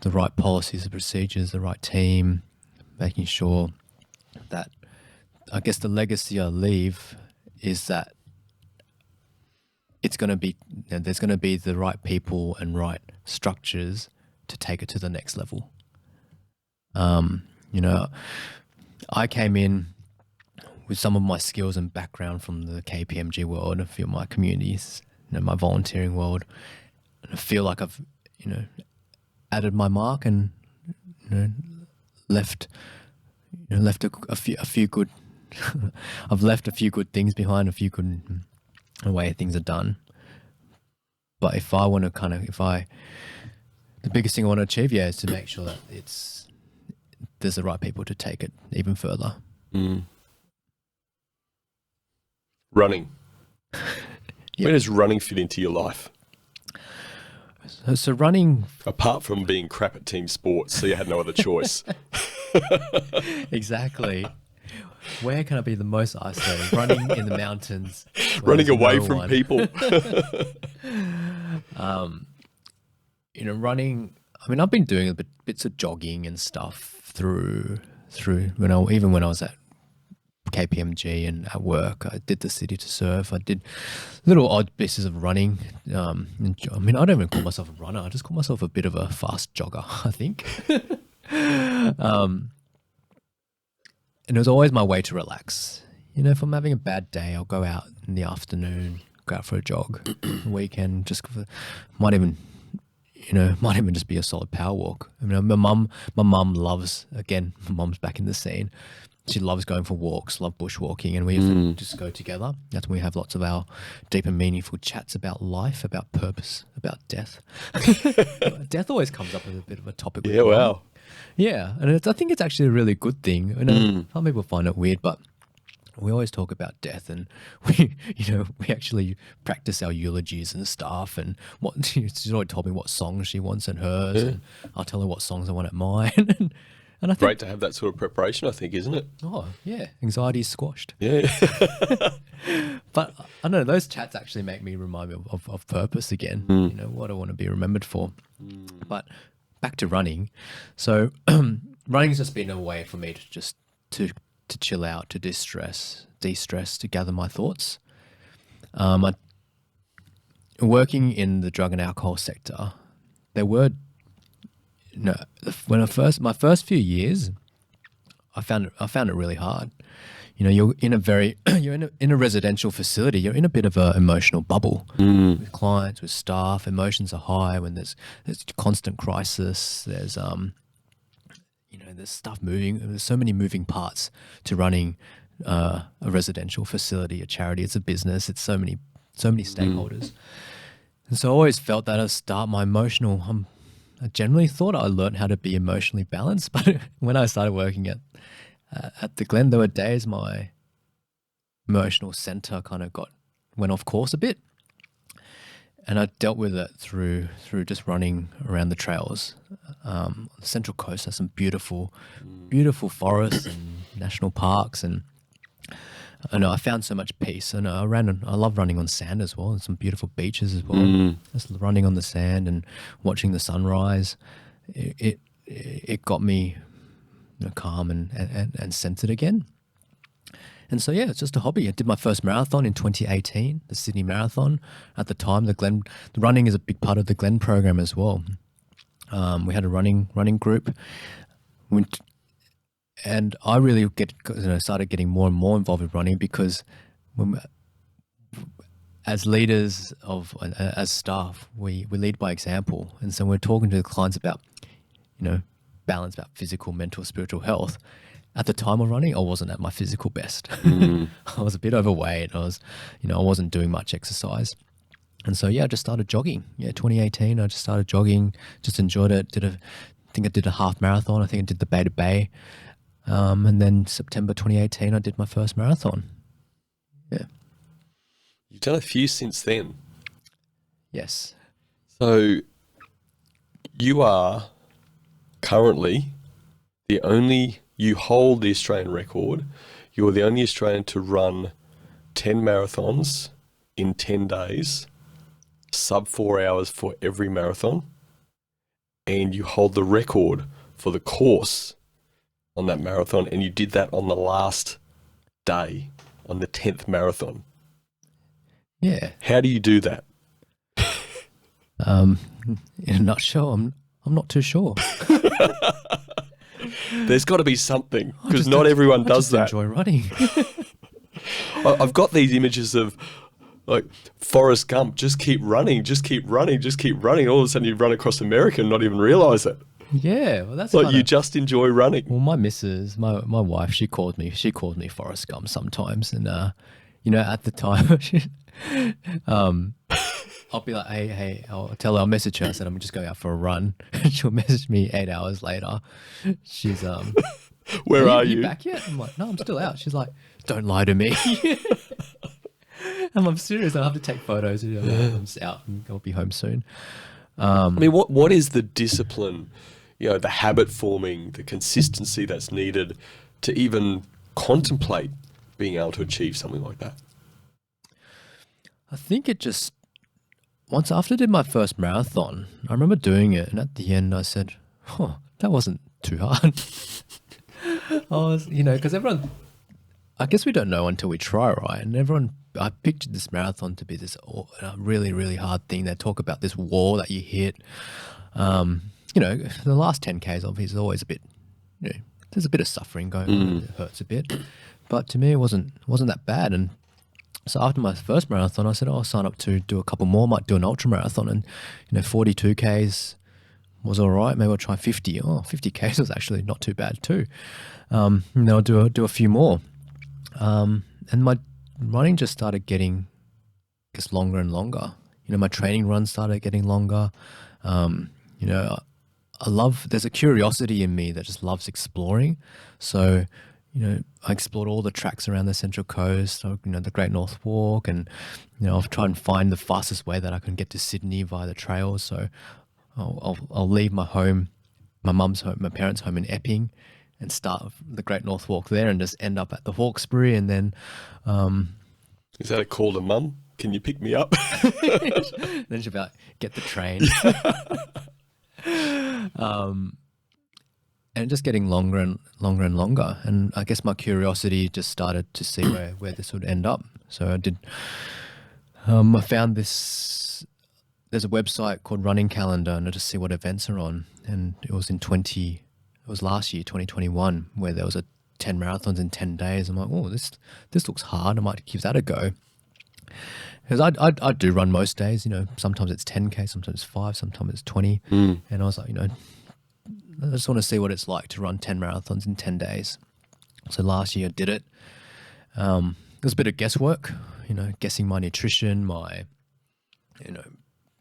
the right policies and procedures, the right team, making sure that, I guess, the legacy I leave is that it's going to be, there's going to be the right people and right structures to take it to the next level. I came in with some of my skills and background from the KPMG world, a few of my communities, my volunteering world, and I feel like I've, added my mark and, left a few good. I've left a few good things behind, a few good way things are done. But if I want to the biggest thing I want to achieve, is to make sure that there's the right people to take it even further. Running. Where does running fit into your life? So running, apart from being crap at team sports, so you had no other choice. Exactly. Where can I be the most isolated? Running in the mountains. Running away from people. Running. I mean, I've been doing bits of jogging and stuff through when I was at KPMG and at work. I did the City to Surf. I did little odd pieces of running. I mean, I don't even call myself a runner. I just call myself a bit of a fast jogger, I think. And it was always my way to relax. If I'm having a bad day, I'll go out in the afternoon, go out for a jog. The weekend, might even just be a solid power walk. I mean, my mum loves, again, my mum's back in the scene. She loves going for walks, love bushwalking, and we often just go together. That's when we have lots of our deep and meaningful chats about life, about purpose, about death. Death always comes up as a bit of a topic. Yeah, wow. Yeah, and I think it's actually a really good thing. Some people find it weird, but we always talk about death, and we actually practice our eulogies and stuff. And she's always told me what songs she wants at hers, and I'll tell her what songs I want at mine. And I think, great to have that sort of preparation, I think, isn't it? Oh, yeah. Anxiety is squashed. Yeah. But I don't know, those chats actually make me remind me of purpose again, what I want to be remembered for. But back to running. So running's just been a way for me to just to chill out, to de-stress, to gather my thoughts. Working in the drug and alcohol sector, there were my first few years, I found it really hard. You're in a residential facility. You're in a bit of an emotional bubble with clients, with staff. Emotions are high when there's constant crisis. There's there's stuff moving. There's so many moving parts to running a residential facility, a charity. It's a business. It's so many stakeholders. And so I always felt that I generally thought I learned how to be emotionally balanced, but when I started working at the Glen, there were days my emotional center kind of went off course a bit, and I dealt with it through just running around the trails. The Central Coast has some beautiful forests and national parks, and I found so much peace. And I love running on sand as well. There's some beautiful beaches as well. Just running on the sand and watching the sunrise. It got me calm and centered again. And so, it's just a hobby. I did my first marathon in 2018, the Sydney Marathon. At the time, the running is a big part of the Glen program as well. We had a running group. And I really started getting more and more involved with running because as leaders as staff, we lead by example. And so we're talking to the clients about, balance, about physical, mental, spiritual health. At the time of running, I wasn't at my physical best. I was a bit overweight. I wasn't doing much exercise. And so, yeah, I just started jogging. Yeah, 2018, I just started jogging, just enjoyed it. I think I did a half marathon. I think I did the Bay to Bay. And then September 2018, I did my first marathon. Yeah. You've done a few since then. Yes. So you are currently you hold the Australian record. You're the only Australian to run 10 marathons in 10 days, sub 4 hours for every marathon. And you hold the record for the course on that marathon. And you did that on the last day, on the 10th marathon. Yeah. How do you do that? In a nutshell, I'm not too sure. There's got to be something, because not everyone does that. I enjoy running. I've got these images of like Forrest Gump, just keep running, just keep running, just keep running. All of a sudden you run across America and not even realise it. Yeah, well, that's like you just enjoy running. Well, my missus, my wife, she called me Forrest Gump sometimes, and you know, at the time, I'll be like, hey, I'll tell her, I'll message her. I said, I'm just going out for a run. She'll message me 8 hours later. She's, where are you? Back yet? I'm like, no, I'm still out. She's like, don't lie to me. And I'm serious. I'll have to take photos. You know, I'm just out and I'll be home soon. I mean, what is the discipline, you know, the habit forming, the consistency that's needed to even contemplate being able to achieve something like that? I think it just, once after I did my first marathon, I remember doing it, and at the end I said, oh, that wasn't too hard. I was, you know, because everyone, I guess we don't know until we try, right? And everyone, I pictured this marathon to be this really, really hard thing. They talk about this wall that you hit. You know, the last 10Ks obviously is always a bit, you know, there's a bit of suffering going on. It hurts a bit. But to me, it wasn't that bad. And so after my first marathon, I said, oh, I'll sign up to do a couple more. Might do an ultra marathon. And, you know, 42Ks was all right. Maybe I'll try 50. Oh, 50Ks was actually not too bad too. And then I'll do a few more. And my running just started getting just longer and longer. You know, my training runs started getting longer. You know, there's a curiosity in me that just loves exploring. So, you know, I explored all the tracks around the Central Coast, you know, the Great North Walk, and, you know, I've tried and find the fastest way that I can get to Sydney via the trails. So I'll leave my home, my mum's home, my parents' home in Epping, and start the Great North Walk there and just end up at the Hawkesbury. And then is that a call to mum? Can you pick me up? Then she'll be like, get the train. And just getting longer and longer and longer. And I guess my curiosity just started to see where this would end up. So I did, I found there's a website called Running Calendar, and I just see what events are on. And it was last year, 2021, where there was 10 marathons in 10 days. I'm like, oh, this looks hard. I might give that a go. Because I do run most days, you know, sometimes it's 10K, sometimes it's 5, sometimes it's 20. And I was like, you know, I just want to see what it's like to run 10 marathons in 10 days. So last year I did it. It was a bit of guesswork, you know, guessing my nutrition, my, you know,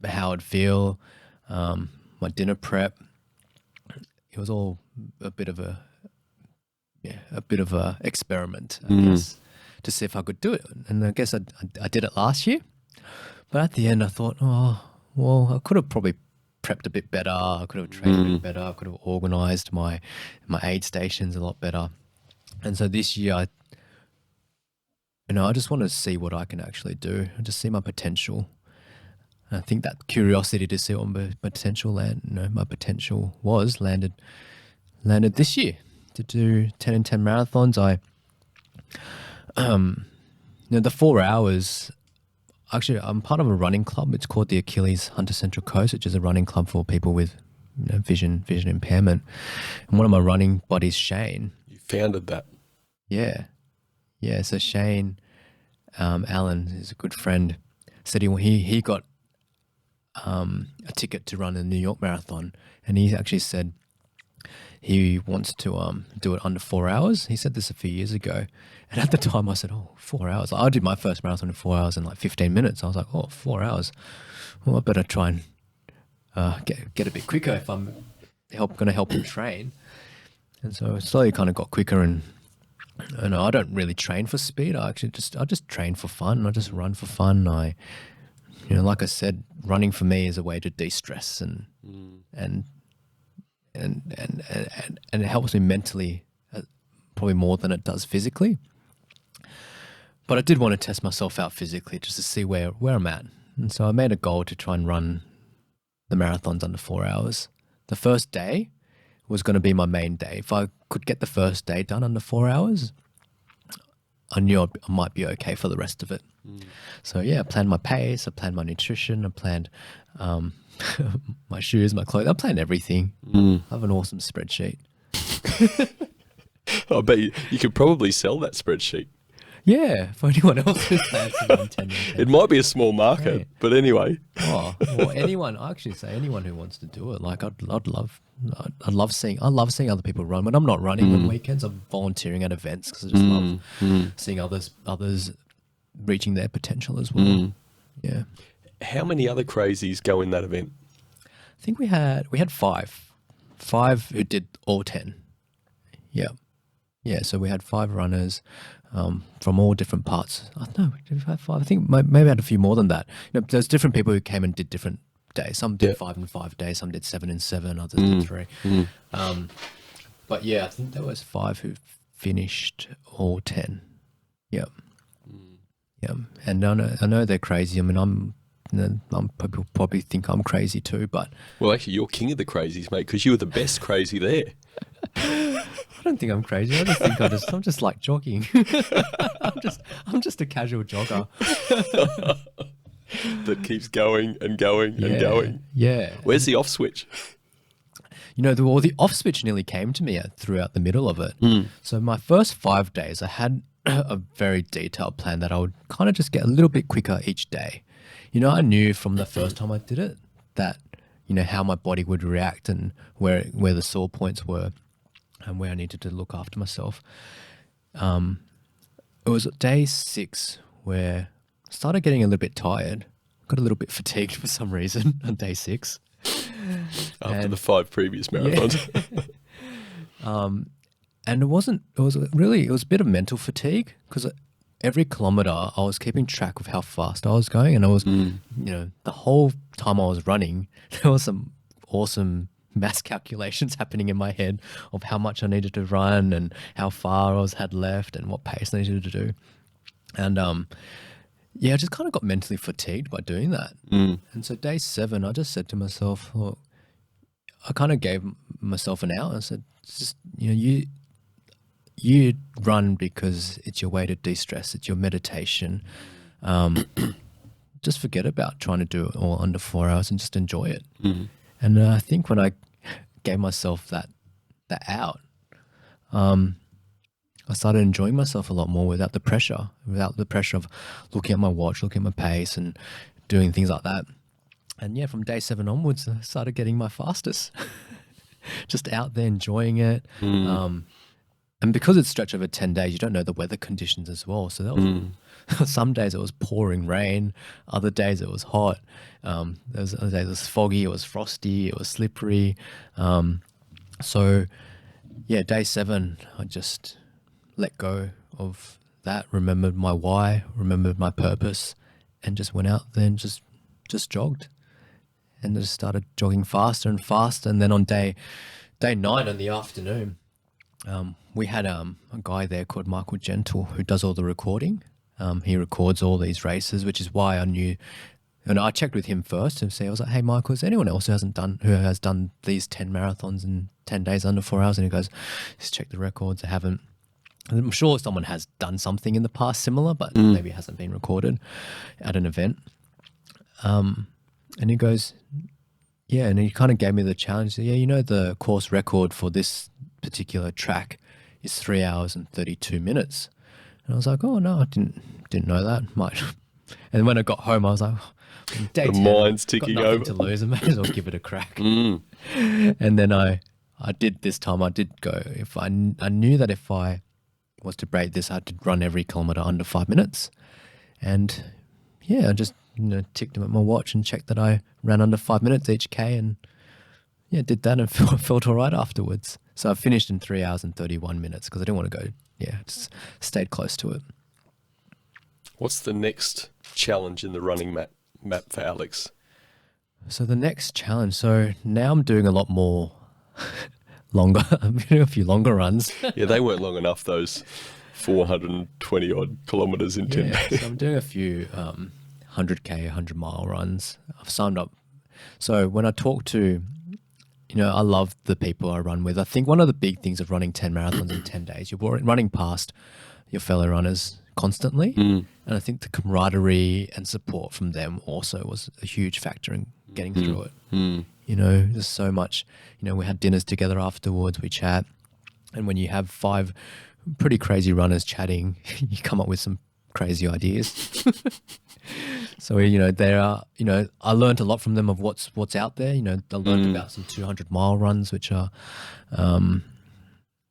how I'd feel, my dinner prep. It was all a bit of a experiment, I guess, to see if I could do it. And I guess I did it last year. But at the end I thought, oh, well, I could have probably prepped a bit better. I could have trained a bit better. I could have organised my aid stations a lot better. And so this year, I just want to see what I can actually do. I just see my potential. And I think that curiosity to see what my potential landed this year to do 10 and 10 marathons. The 4 hours. Actually, I'm part of a running club. It's called the Achilles Hunter Central Coast, which is a running club for people with, you know, vision impairment. And one of my running buddies, Shane. You founded that. Yeah. So Shane Allen is a good friend. Said he got a ticket to run the New York Marathon, and he actually said he wants to do it under 4 hours. He said this a few years ago. And at the time I said, oh, 4 hours. I did my first marathon in 4 hours and like 15 minutes. I was like, oh, 4 hours. Well, I better try and get a bit quicker if I'm going to help him train. And so it slowly kind of got quicker, and I don't really train for speed. I just train for fun. I just run for fun. Like I said, running for me is a way to de-stress and it helps me mentally, probably more than it does physically. But I did want to test myself out physically just to see where I'm at. And so I made a goal to try and run the marathons under 4 hours. The first day was going to be my main day. If I could get the first day done under 4 hours, I knew I might be okay for the rest of it. So yeah, I planned my pace, I planned my nutrition, I planned my shoes, my clothes. I planned everything. I have an awesome spreadsheet. I bet you could probably sell that spreadsheet. Yeah, for anyone else who plans to run 10 It might be a small market, but anyway. Oh, well, I actually say anyone who wants to do it. Like I love seeing other people run. When I'm not running on weekends, I'm volunteering at events because I just love seeing others reaching their potential as well. Yeah. How many other crazies go in that event? I think we had five who did all 10. Yeah. So we had 5 runners from all different parts. I don't know. Did we have 5? I think maybe I had a few more than that. There's different people who came and did different days. Some did 5 and 5 days. Some did 7 and 7. Others did 3. But yeah, I think there was 5 who finished all 10. Yeah. Yeah. And I know they're crazy. I mean, people probably think I'm crazy too, but well, actually, you're king of the crazies, mate, because you were the best crazy there. I don't think I'm crazy. I just think I'm just like jogging. I'm just a casual jogger that keeps going and going and going. Yeah. Where's the off switch? The off switch nearly came to me throughout the middle of it. So my first 5 days, I had a very detailed plan that I would kind of just get a little bit quicker each day. I knew from the first time I did it that, how my body would react and where the sore points were and where I needed to look after myself. It was day 6 where I started getting a little bit tired, got a little bit fatigued for some reason on day 6. After the 5 previous marathons. Yeah. And it was a bit of mental fatigue because every kilometer I was keeping track of how fast I was going, and I was, the whole time I was running, there was some awesome math calculations happening in my head of how much I needed to run and how far I had left and what pace I needed to do. And I just kind of got mentally fatigued by doing that. And so day 7, I just said to myself, well, I kind of gave myself an out. I said, just, you run because it's your way to de-stress. It's your meditation. Just forget about trying to do it all under 4 hours and just enjoy it. And I think when I gave myself that out, I started enjoying myself a lot more without the pressure of looking at my watch, looking at my pace and doing things like that. And yeah, from day 7 onwards, I started getting my fastest. Just out there enjoying it. And because it's stretched over 10 days, you don't know the weather conditions as well. So that was some days it was pouring rain, other days it was hot. There was other days it was foggy, it was frosty, it was slippery. So yeah, day 7, I just let go of that, remembered my why, remembered my purpose, and just went out there and just jogged. And just started jogging faster and faster. And then on day 9 in the afternoon, we had a guy there called Michael Gentle who does all the recording. He records all these races, which is why I knew. And I checked with him first and I was like, "Hey, Michael, is there anyone else who has done these 10 marathons in 10 days under 4 hours?" And he goes, "Just check the records. I haven't." And I'm sure someone has done something in the past similar, but maybe it hasn't been recorded at an event. And he goes, "Yeah," and he kind of gave me the challenge. Said, "Yeah, the course record for this particular track is 3 hours and 32 minutes. And I was like, "Oh no, I didn't know that." Might. And when I got home, I was like, day the 10, mind's ticking got nothing over. to lose. I may as well give it a crack. And then I I did this time. I did go. I knew that if I was to break this, I had to run every kilometer under 5 minutes, and I just ticked at my watch and checked that I ran under 5 minutes each K, and did that and felt all right afterwards. So I finished in 3 hours and 31 minutes because I didn't want to go. Just stayed close to it. What's the next challenge in the running map for Alex? So the next challenge. So now I'm doing a lot more longer. I'm doing a few longer runs. Yeah, they weren't long enough, those 420 odd kilometers in 10 days. So I'm doing a few 100K, 100-mile runs. I've signed up. So when I talk to, I love the people I run with. I think one of the big things of running 10 marathons in 10 days, you're running past your fellow runners constantly. And I think the camaraderie and support from them also was a huge factor in getting through it. There's so much, we had dinners together afterwards, we chat. And when you have 5 pretty crazy runners chatting, you come up with some crazy ideas. So, there are, I learned a lot from them of what's out there. I learned about some 200-mile runs, which are,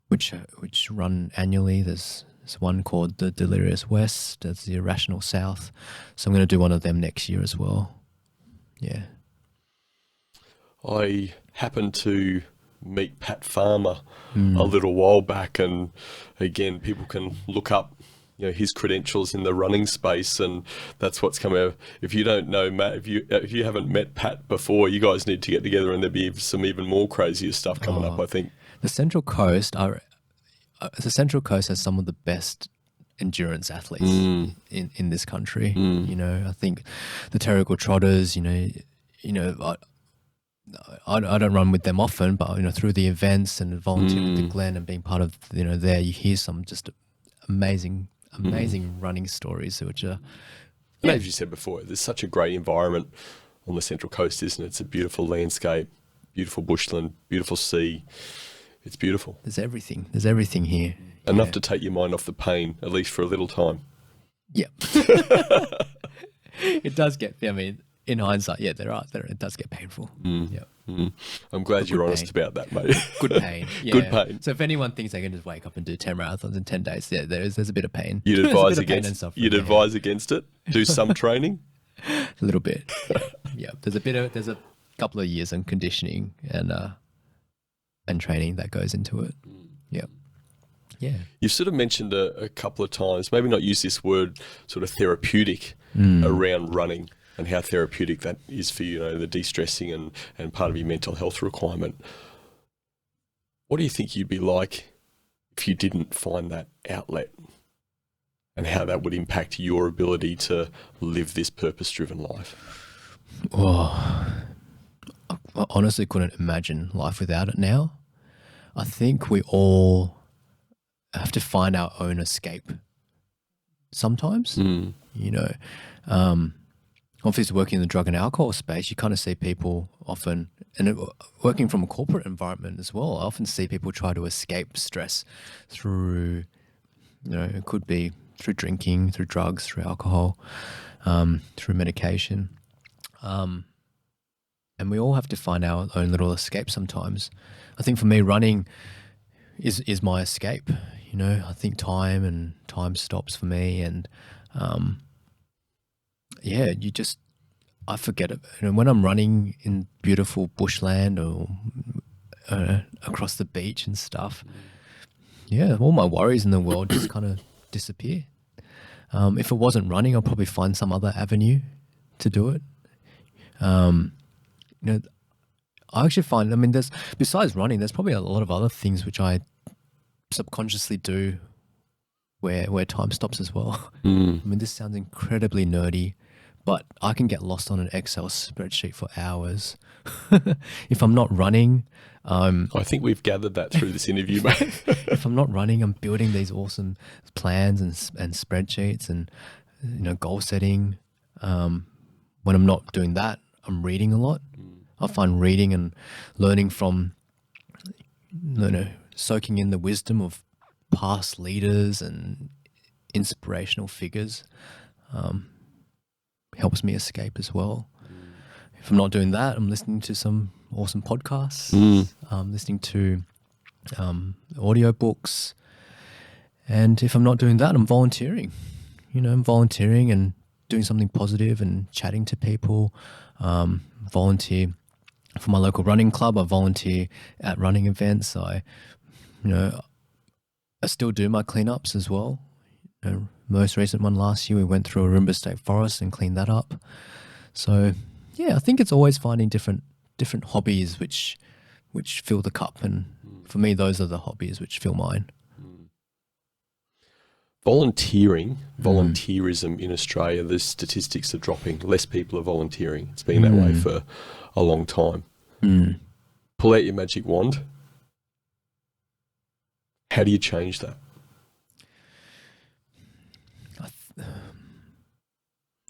which run annually. There's one called the Delirious West. There's the Irrational South. So I'm going to do one of them next year as well. Yeah. I happened to meet Pat Farmer a little while back, and again, people can look up his credentials in the running space, and that's what's come out. If you don't know Matt, if you haven't met Pat before, you guys need to get together, and there'll be some even more crazier stuff coming up, I think. The Central Coast has some of the best endurance athletes in this country. I think the Terrigal Trotters, I don't run with them often, but through the events and volunteering with the Glen and being part of there, you hear some just amazing running stories, which are. And as you said before, there's such a great environment on the Central Coast, isn't it? It's a beautiful landscape, beautiful bushland, beautiful sea. It's beautiful. There's everything here. Enough to take your mind off the pain, at least for a little time. Yeah. It does get. I mean, in hindsight, it does get painful. Yeah. I'm glad you're honest about that, mate. Good pain. Yeah. Good pain. So if anyone thinks they can just wake up and do 10 marathons in 10 days, there's a bit of pain. You'd advise against it? Do some training? A little bit. Yeah. There's a couple of years in conditioning and training that goes into it. Yeah. Yeah. You've sort of mentioned a couple of times, maybe not use this word, sort of therapeutic around running, and how therapeutic that is for you, the de-stressing and part of your mental health requirement. What do you think you'd be like if you didn't find that outlet, and how that would impact your ability to live this purpose-driven life? Oh, I honestly couldn't imagine life without it now. I think we all have to find our own escape sometimes. Obviously working in the drug and alcohol space, you kind of see people often, and working from a corporate environment as well, I often see people try to escape stress through, it could be through drinking, through drugs, through alcohol, through medication. And we all have to find our own little escape sometimes. I think for me, running is my escape. I think time stops for me, and I forget it. When I'm running in beautiful bushland or across the beach and stuff, all my worries in the world just kind of disappear. If it wasn't running, I'll probably find some other avenue to do it. I actually find, besides running, there's probably a lot of other things which I subconsciously do where time stops as well. This sounds incredibly nerdy, but I can get lost on an Excel spreadsheet for hours. If I'm not running, I think we've gathered that through this interview, mate. If I'm not running, I'm building these awesome plans and spreadsheets and goal setting. When I'm not doing that, I'm reading a lot. I find reading and learning from, soaking in the wisdom of past leaders and inspirational figures helps me escape as well. if I'm not doing that, I'm listening to some awesome podcasts, listening to audiobooks. And if I'm not doing that, I'm volunteering. I'm volunteering and doing something positive and chatting to people. Volunteer for my local running club. I volunteer at running events. I still do my cleanups as well. Most recent one last year, we went through Aroomba State Forest and cleaned that up. So yeah, I think it's always finding different hobbies which fill the cup, and for me, those are the hobbies which fill mine. Volunteerism in Australia, the statistics are dropping. Less people are volunteering. It's been that way for a long time. Pull out your magic wand. How do you change that?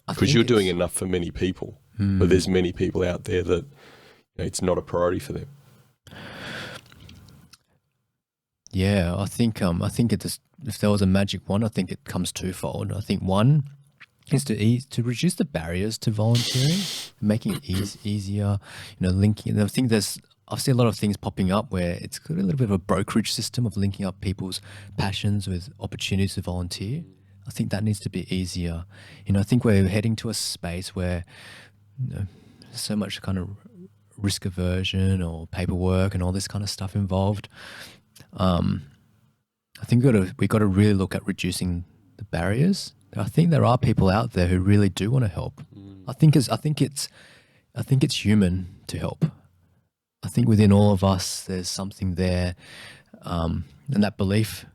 Because you're doing enough for many people, but there's many people out there that it's not a priority for them. Yeah, I think if there was a magic wand, I think it comes twofold. I think one is to reduce the barriers to volunteering, making it easier. Linking. I see a lot of things popping up where it's got a little bit of a brokerage system of linking up people's passions with opportunities to volunteer. I think that needs to be easier. I think we're heading to a space where there's so much kind of risk aversion or paperwork and all this kind of stuff involved. I think we got to really look at reducing the barriers. I think there are people out there who really do want to help. I think it's human to help. I think within all of us, there's something there, and that belief,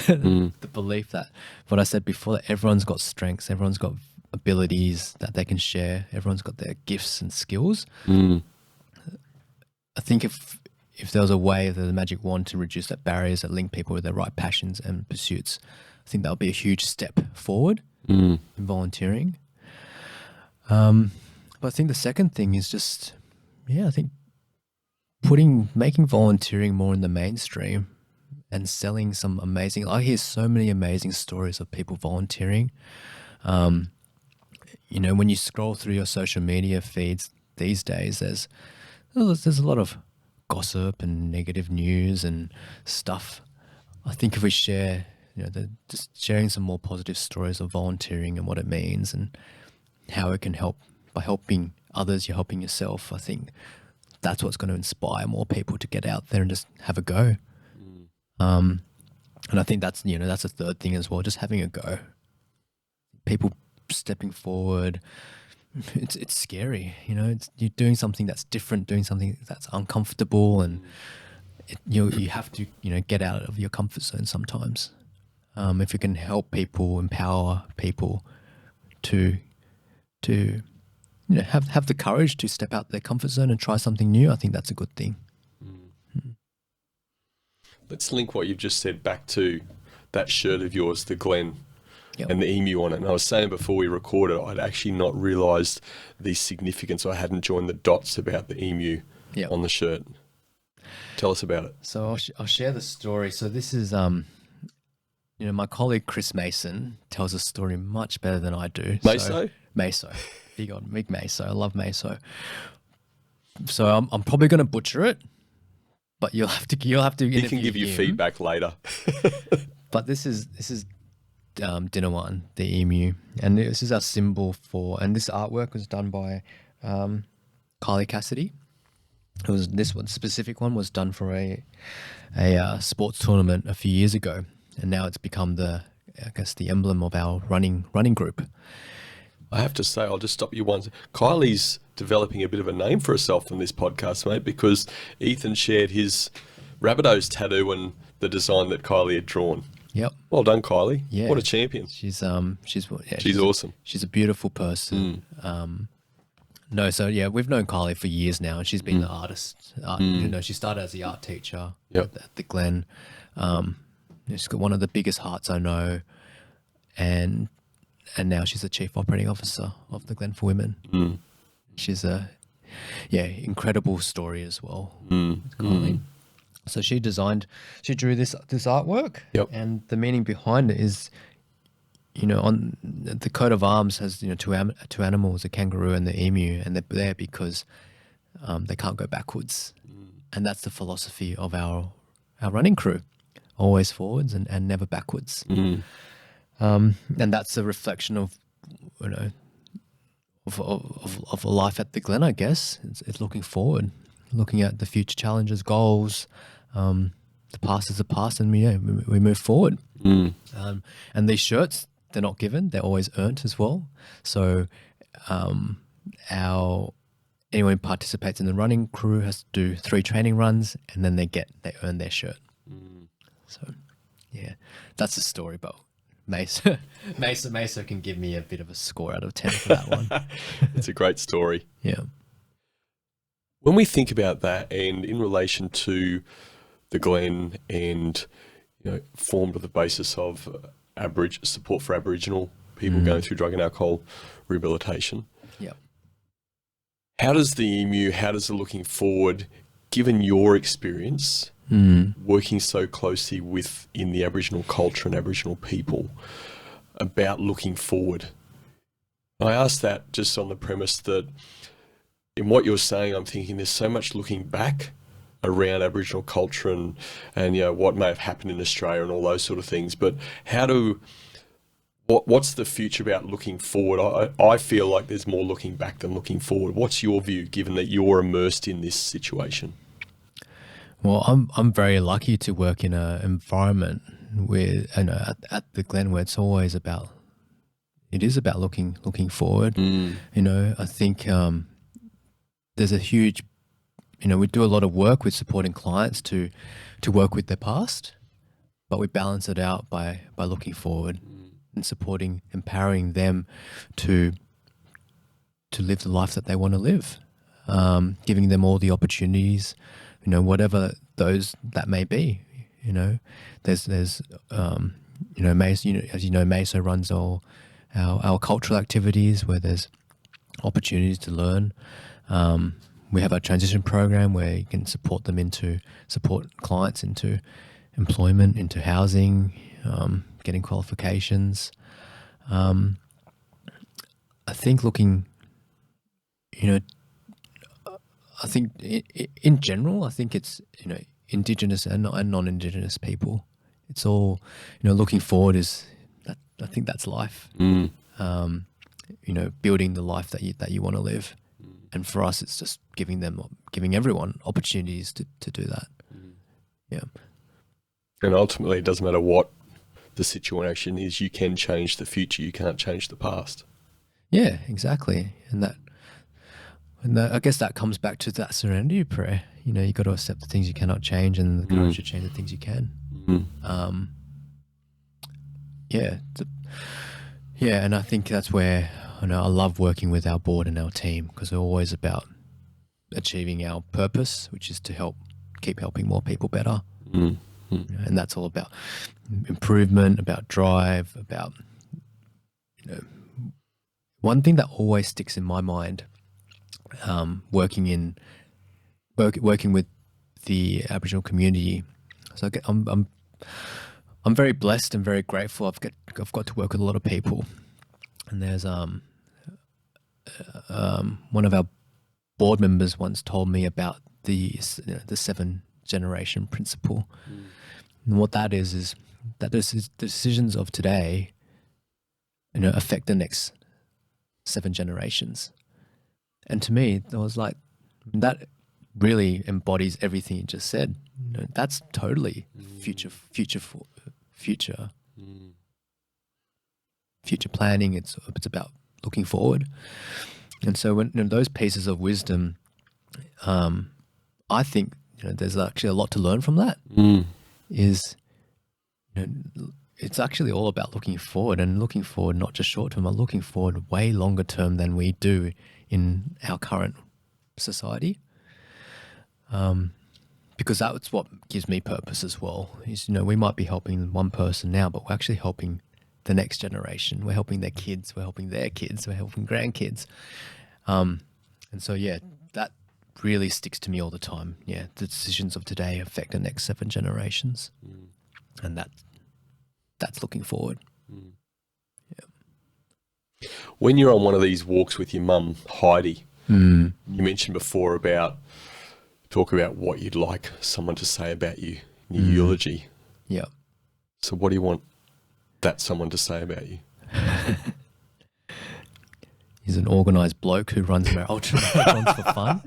the belief that what I said before, that everyone's got strengths, everyone's got abilities that they can share, everyone's got their gifts and skills. I think if there was a way, if there's a magic wand to reduce that barriers that link people with their right passions and pursuits, I think that would be a huge step forward in volunteering. But I think the second thing is just, I think making volunteering more in the mainstream and selling some amazing, I hear so many amazing stories of people volunteering. When you scroll through your social media feeds these days, there's a lot of gossip and negative news and stuff. I think if we share, just sharing some more positive stories of volunteering and what it means and how it can help. By helping others, you're helping yourself. I think that's what's going to inspire more people to get out there and just have a go. And I think that's a third thing as well, just having a go. People stepping forward. It's scary, you're doing something that's different, doing something that's uncomfortable, and you have to get out of your comfort zone sometimes. If you can help people, empower people to have the courage to step out their comfort zone and try something new, I think that's a good thing. Let's link what you've just said back to that shirt of yours, the Glen. Yep. And the emu on it. And I was saying before we recorded, I'd actually not realised the significance. I hadn't joined the dots about the emu on the shirt. Tell us about it. So I'll share the story. So this is, my colleague Chris Mason tells a story much better than I do. Meso? Meso. Big Meso. I love Meso. So I'm probably going to butcher it, but you'll have to. He can give you feedback later. But this is Dinawan, the emu, and this is our symbol for. And this artwork was done by Kylie Cassidy. This specific one was done for a sports tournament a few years ago, and now it's become the emblem of our running group. I have to say, I'll just stop you once. Kylie's developing a bit of a name for herself on this podcast, mate, because Ethan shared his Rabbitohs tattoo and the design that Kylie had drawn. Yep. Well done, Kylie. Yeah. What a champion. She's awesome. She's a beautiful person. We've known Kylie for years now, and she's been the artist. She started as the art teacher at the Glen. She's got one of the biggest hearts I know, and now she's the chief operating officer of the Glen for Women. She's incredible story as well. Kylie. So she drew this artwork, and the meaning behind it is on the coat of arms has two animals, the kangaroo and the emu, and they're there because they can't go backwards, and that's the philosophy of our running crew: always forwards and never backwards. And that's a reflection of of a life at the Glen, I guess. It's looking forward, looking at the future challenges, goals. The past is the past, and we move forward. And these shirts, they're not given; they're always earned as well. So, anyone who participates in the running crew has to do 3 training runs, and then they earn their shirt. So, yeah, that's the story. But Mesa can give me a bit of a score out of 10 for that one. It's a great story. Yeah. When we think about that, and in relation to the Glen, and formed on the basis of support for Aboriginal people going through drug and alcohol rehabilitation. Yeah. How does the EMU, how does the looking forward, given your experience working so closely within the Aboriginal culture and Aboriginal people, about looking forward? I ask that just on the premise that in what you're saying, I'm thinking there's so much looking back around Aboriginal culture and what may have happened in Australia and all those sort of things. But what's the future about looking forward? I feel like there's more looking back than looking forward. What's your view, given that you're immersed in this situation? Well, I'm very lucky to work in an environment where at the Glen where it is about looking forward. I think there's a huge, we do a lot of work with supporting clients to work with their past, but we balance it out by looking forward and supporting, empowering them to live the life that they want to live, giving them all the opportunities, whatever those that may be. There's Mesa, as Mesa runs all our cultural activities where there's opportunities to learn. We have our transition program where you can support clients into employment, into housing, getting qualifications. I think I think in general, I think it's, Indigenous and non-Indigenous people. It's all, looking forward I think that's life. Building the life that you want to live. And for us, it's just giving everyone opportunities to do that. Yeah. And ultimately, it doesn't matter what the situation is, you can change the future, you can't change the past. Yeah, exactly. And I guess that comes back to that serenity prayer. You got to accept the things you cannot change and the courage to change the things you can. And I think that's where I love working with our board and our team, because we're always about achieving our purpose, which is to keep helping more people better. And that's all about improvement, about drive, about one thing that always sticks in my mind, working with the Aboriginal community. So I'm very blessed and very grateful. I've got to work with a lot of people, and there's one of our board members once told me about the 7 generation principle, and what that is that the decisions of today, affect the next 7 generations. And to me, I was like, that really embodies everything you just said. That's totally future planning. It's about looking forward. And so when those pieces of wisdom, I think there's actually a lot to learn from that. Is it's actually all about looking forward, and looking forward not just short term, but looking forward way longer term than we do in our current society. Because that's what gives me purpose as well. Is we might be helping one person now, but we're actually helping the next generation. We're helping their kids. We're helping their kids. We're helping grandkids. And so that really sticks to me all the time. Yeah, the decisions of today affect the next 7 generations, and that's looking forward. When you're on one of these walks with your mum, Heidi, you mentioned before talk about what you'd like someone to say about you in your eulogy. Yeah. So what do you want that someone to say about you? He's an organised bloke who runs ultra-marathons for fun.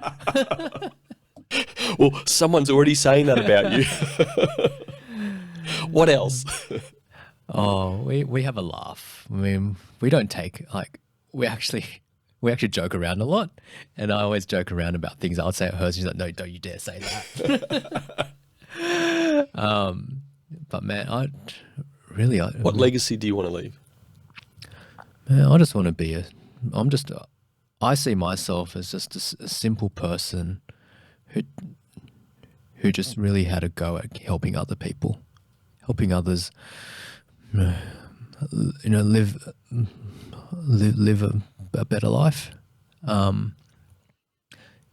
Well, someone's already saying that about you. What else? Oh, we have a laugh. I mean, we don't take we actually joke around a lot, and I always joke around about things I would say at hers. She's like, "No, don't you dare say that." But man, What legacy do you want to leave? Man, I just want to be I see myself as just a simple person who just really had a go at helping other people, helping others, live a better life.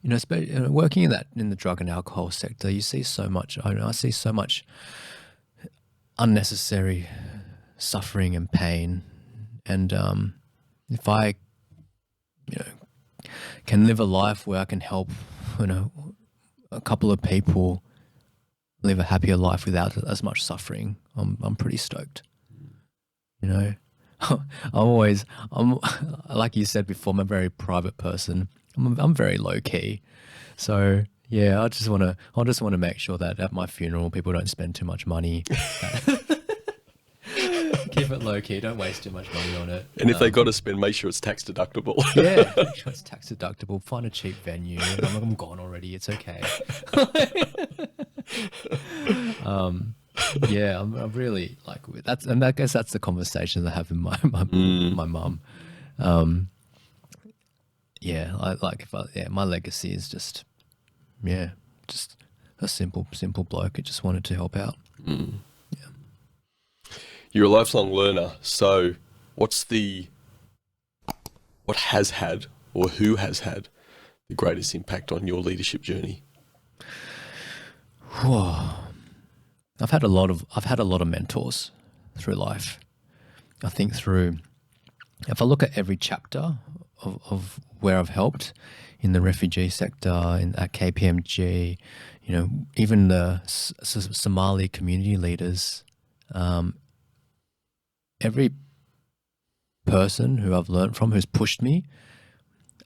Working in the drug and alcohol sector, you see so much. I see so much unnecessary suffering and pain, and if I, can live a life where I can help, a couple of people live a happier life without as much suffering, I'm pretty stoked. I'm like you said before, I'm a very private person. I'm very low key, so yeah, I just want to make sure that at my funeral people don't spend too much money. Keep it low key. Don't waste too much money on it. And if they got to spend, make sure it's tax deductible. Yeah, make sure it's tax deductible. Find a cheap venue. I'm gone already. It's okay. Yeah, I'm really that's, and I guess that's the conversations I have with my mum. My legacy is just a simple bloke who just wanted to help out. Yeah. You're a lifelong learner, so what has had, or who has had, the greatest impact on your leadership journey? Whoa. I've had a lot of mentors through life. I think if I look at every chapter of where I've helped in the refugee sector, at KPMG, even the Somali community leaders, every person who I've learned from, who's pushed me,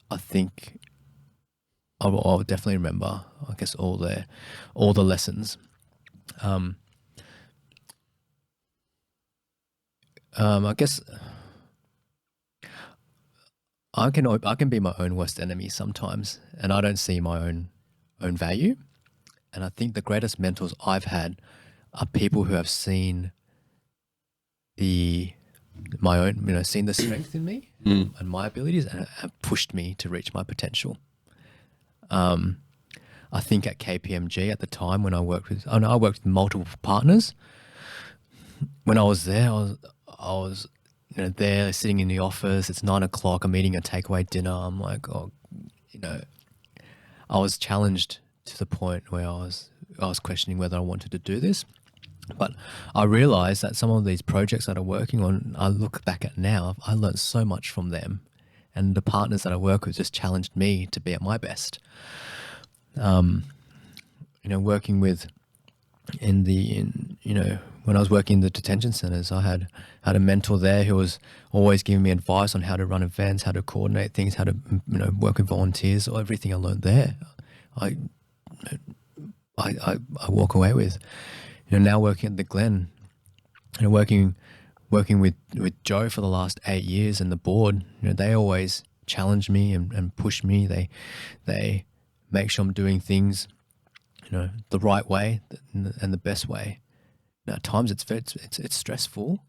I think I'll definitely remember, I guess, all the lessons. I guess I can be my own worst enemy sometimes, and I don't see my own value. And I think the greatest mentors I've had are people who have seen seen the strength in me and my abilities, and have pushed me to reach my potential. I think at KPMG at the time when I worked with multiple partners. When I was there, I was there sitting in the office. It's 9 o'clock. I'm eating a takeaway dinner. I'm like, I was challenged to the point where I was questioning whether I wanted to do this. But I realized that some of these projects that I'm working on, I look back at now, I learned so much from them, and the partners that I work with just challenged me to be at my best. Working with when I was working in the detention centers, I had a mentor there who was always giving me advice on how to run events, how to coordinate things, how to work with volunteers. Or everything I learned there, I walk away with. Now working at the Glen, working with Joe for the last 8 years and the board, they always challenge me and push me. They make sure I'm doing things, the right way and the best way. Now, at times it's stressful,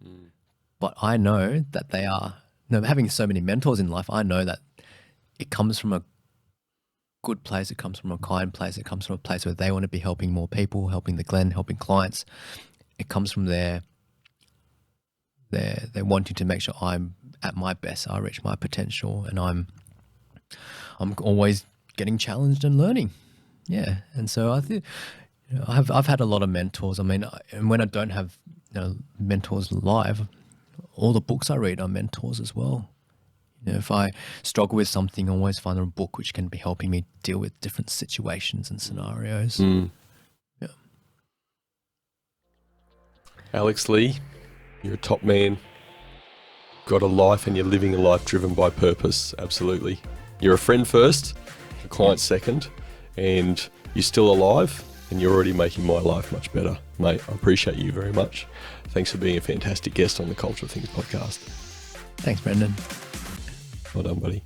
but I know that they are. Having so many mentors in life, I know that it comes from a good place. It comes from a kind place. It comes from a place where they want to be helping more people, helping the Glen, helping clients. It comes from they're wanting to make sure I'm at my best. I reach my potential, and I'm always getting challenged and learning. Yeah, and so I think I've had a lot of mentors. I mean, and when I don't have mentors live, all the books I read are mentors as well. If I struggle with something, I always find a book which can be helping me deal with different situations and scenarios. Yeah. Alex Lee, you're a top man. Got a life and you're living a life driven by purpose. Absolutely. You're a friend first, a client second, and you're still alive and you're already making my life much better. Mate, I appreciate you very much. Thanks for being a fantastic guest on the Culture of Things podcast. Thanks, Brendan. Well done, buddy.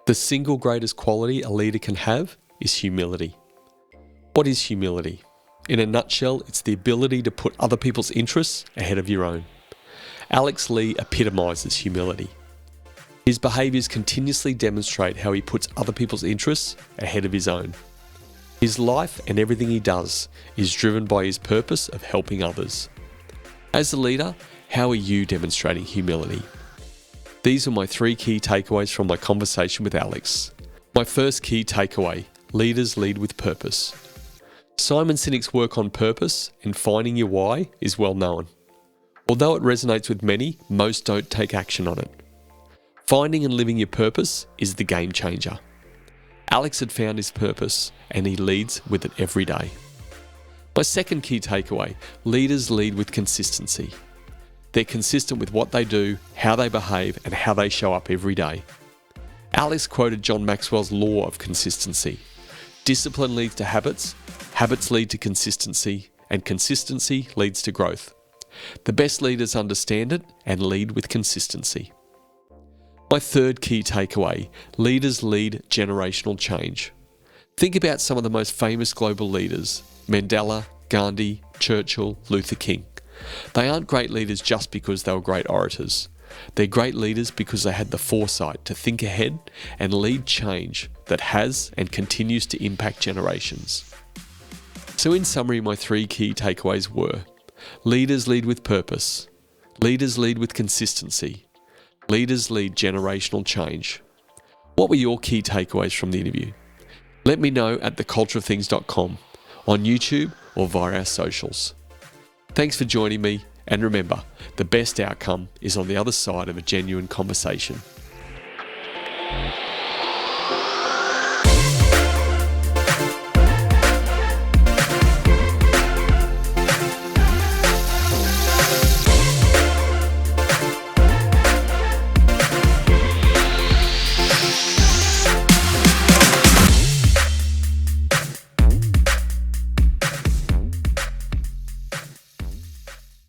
The single greatest quality a leader can have is humility. What is humility? In a nutshell, it's the ability to put other people's interests ahead of your own. Alex Lee epitomises humility. His behaviours continuously demonstrate how he puts other people's interests ahead of his own. His life and everything he does is driven by his purpose of helping others. As a leader, how are you demonstrating humility? These are my 3 key takeaways from my conversation with Alex. My first key takeaway: leaders lead with purpose. Simon Sinek's work on purpose and finding your why is well known. Although it resonates with many, most don't take action on it. Finding and living your purpose is the game changer. Alex had found his purpose and he leads with it every day. My second key takeaway: leaders lead with consistency. They're consistent with what they do, how they behave, and how they show up every day. Alex quoted John Maxwell's law of consistency. Discipline leads to habits, habits lead to consistency, and consistency leads to growth. The best leaders understand it and lead with consistency. My third key takeaway: leaders lead generational change. Think about some of the most famous global leaders: Mandela, Gandhi, Churchill, Luther King. They aren't great leaders just because they were great orators. They're great leaders because they had the foresight to think ahead and lead change that has and continues to impact generations. So in summary, my 3 key takeaways were: leaders lead with purpose, leaders lead with consistency, leaders lead generational change. What were your key takeaways from the interview? Let me know at thecultureofthings.com, on YouTube or via our socials. Thanks for joining me, and remember, the best outcome is on the other side of a genuine conversation.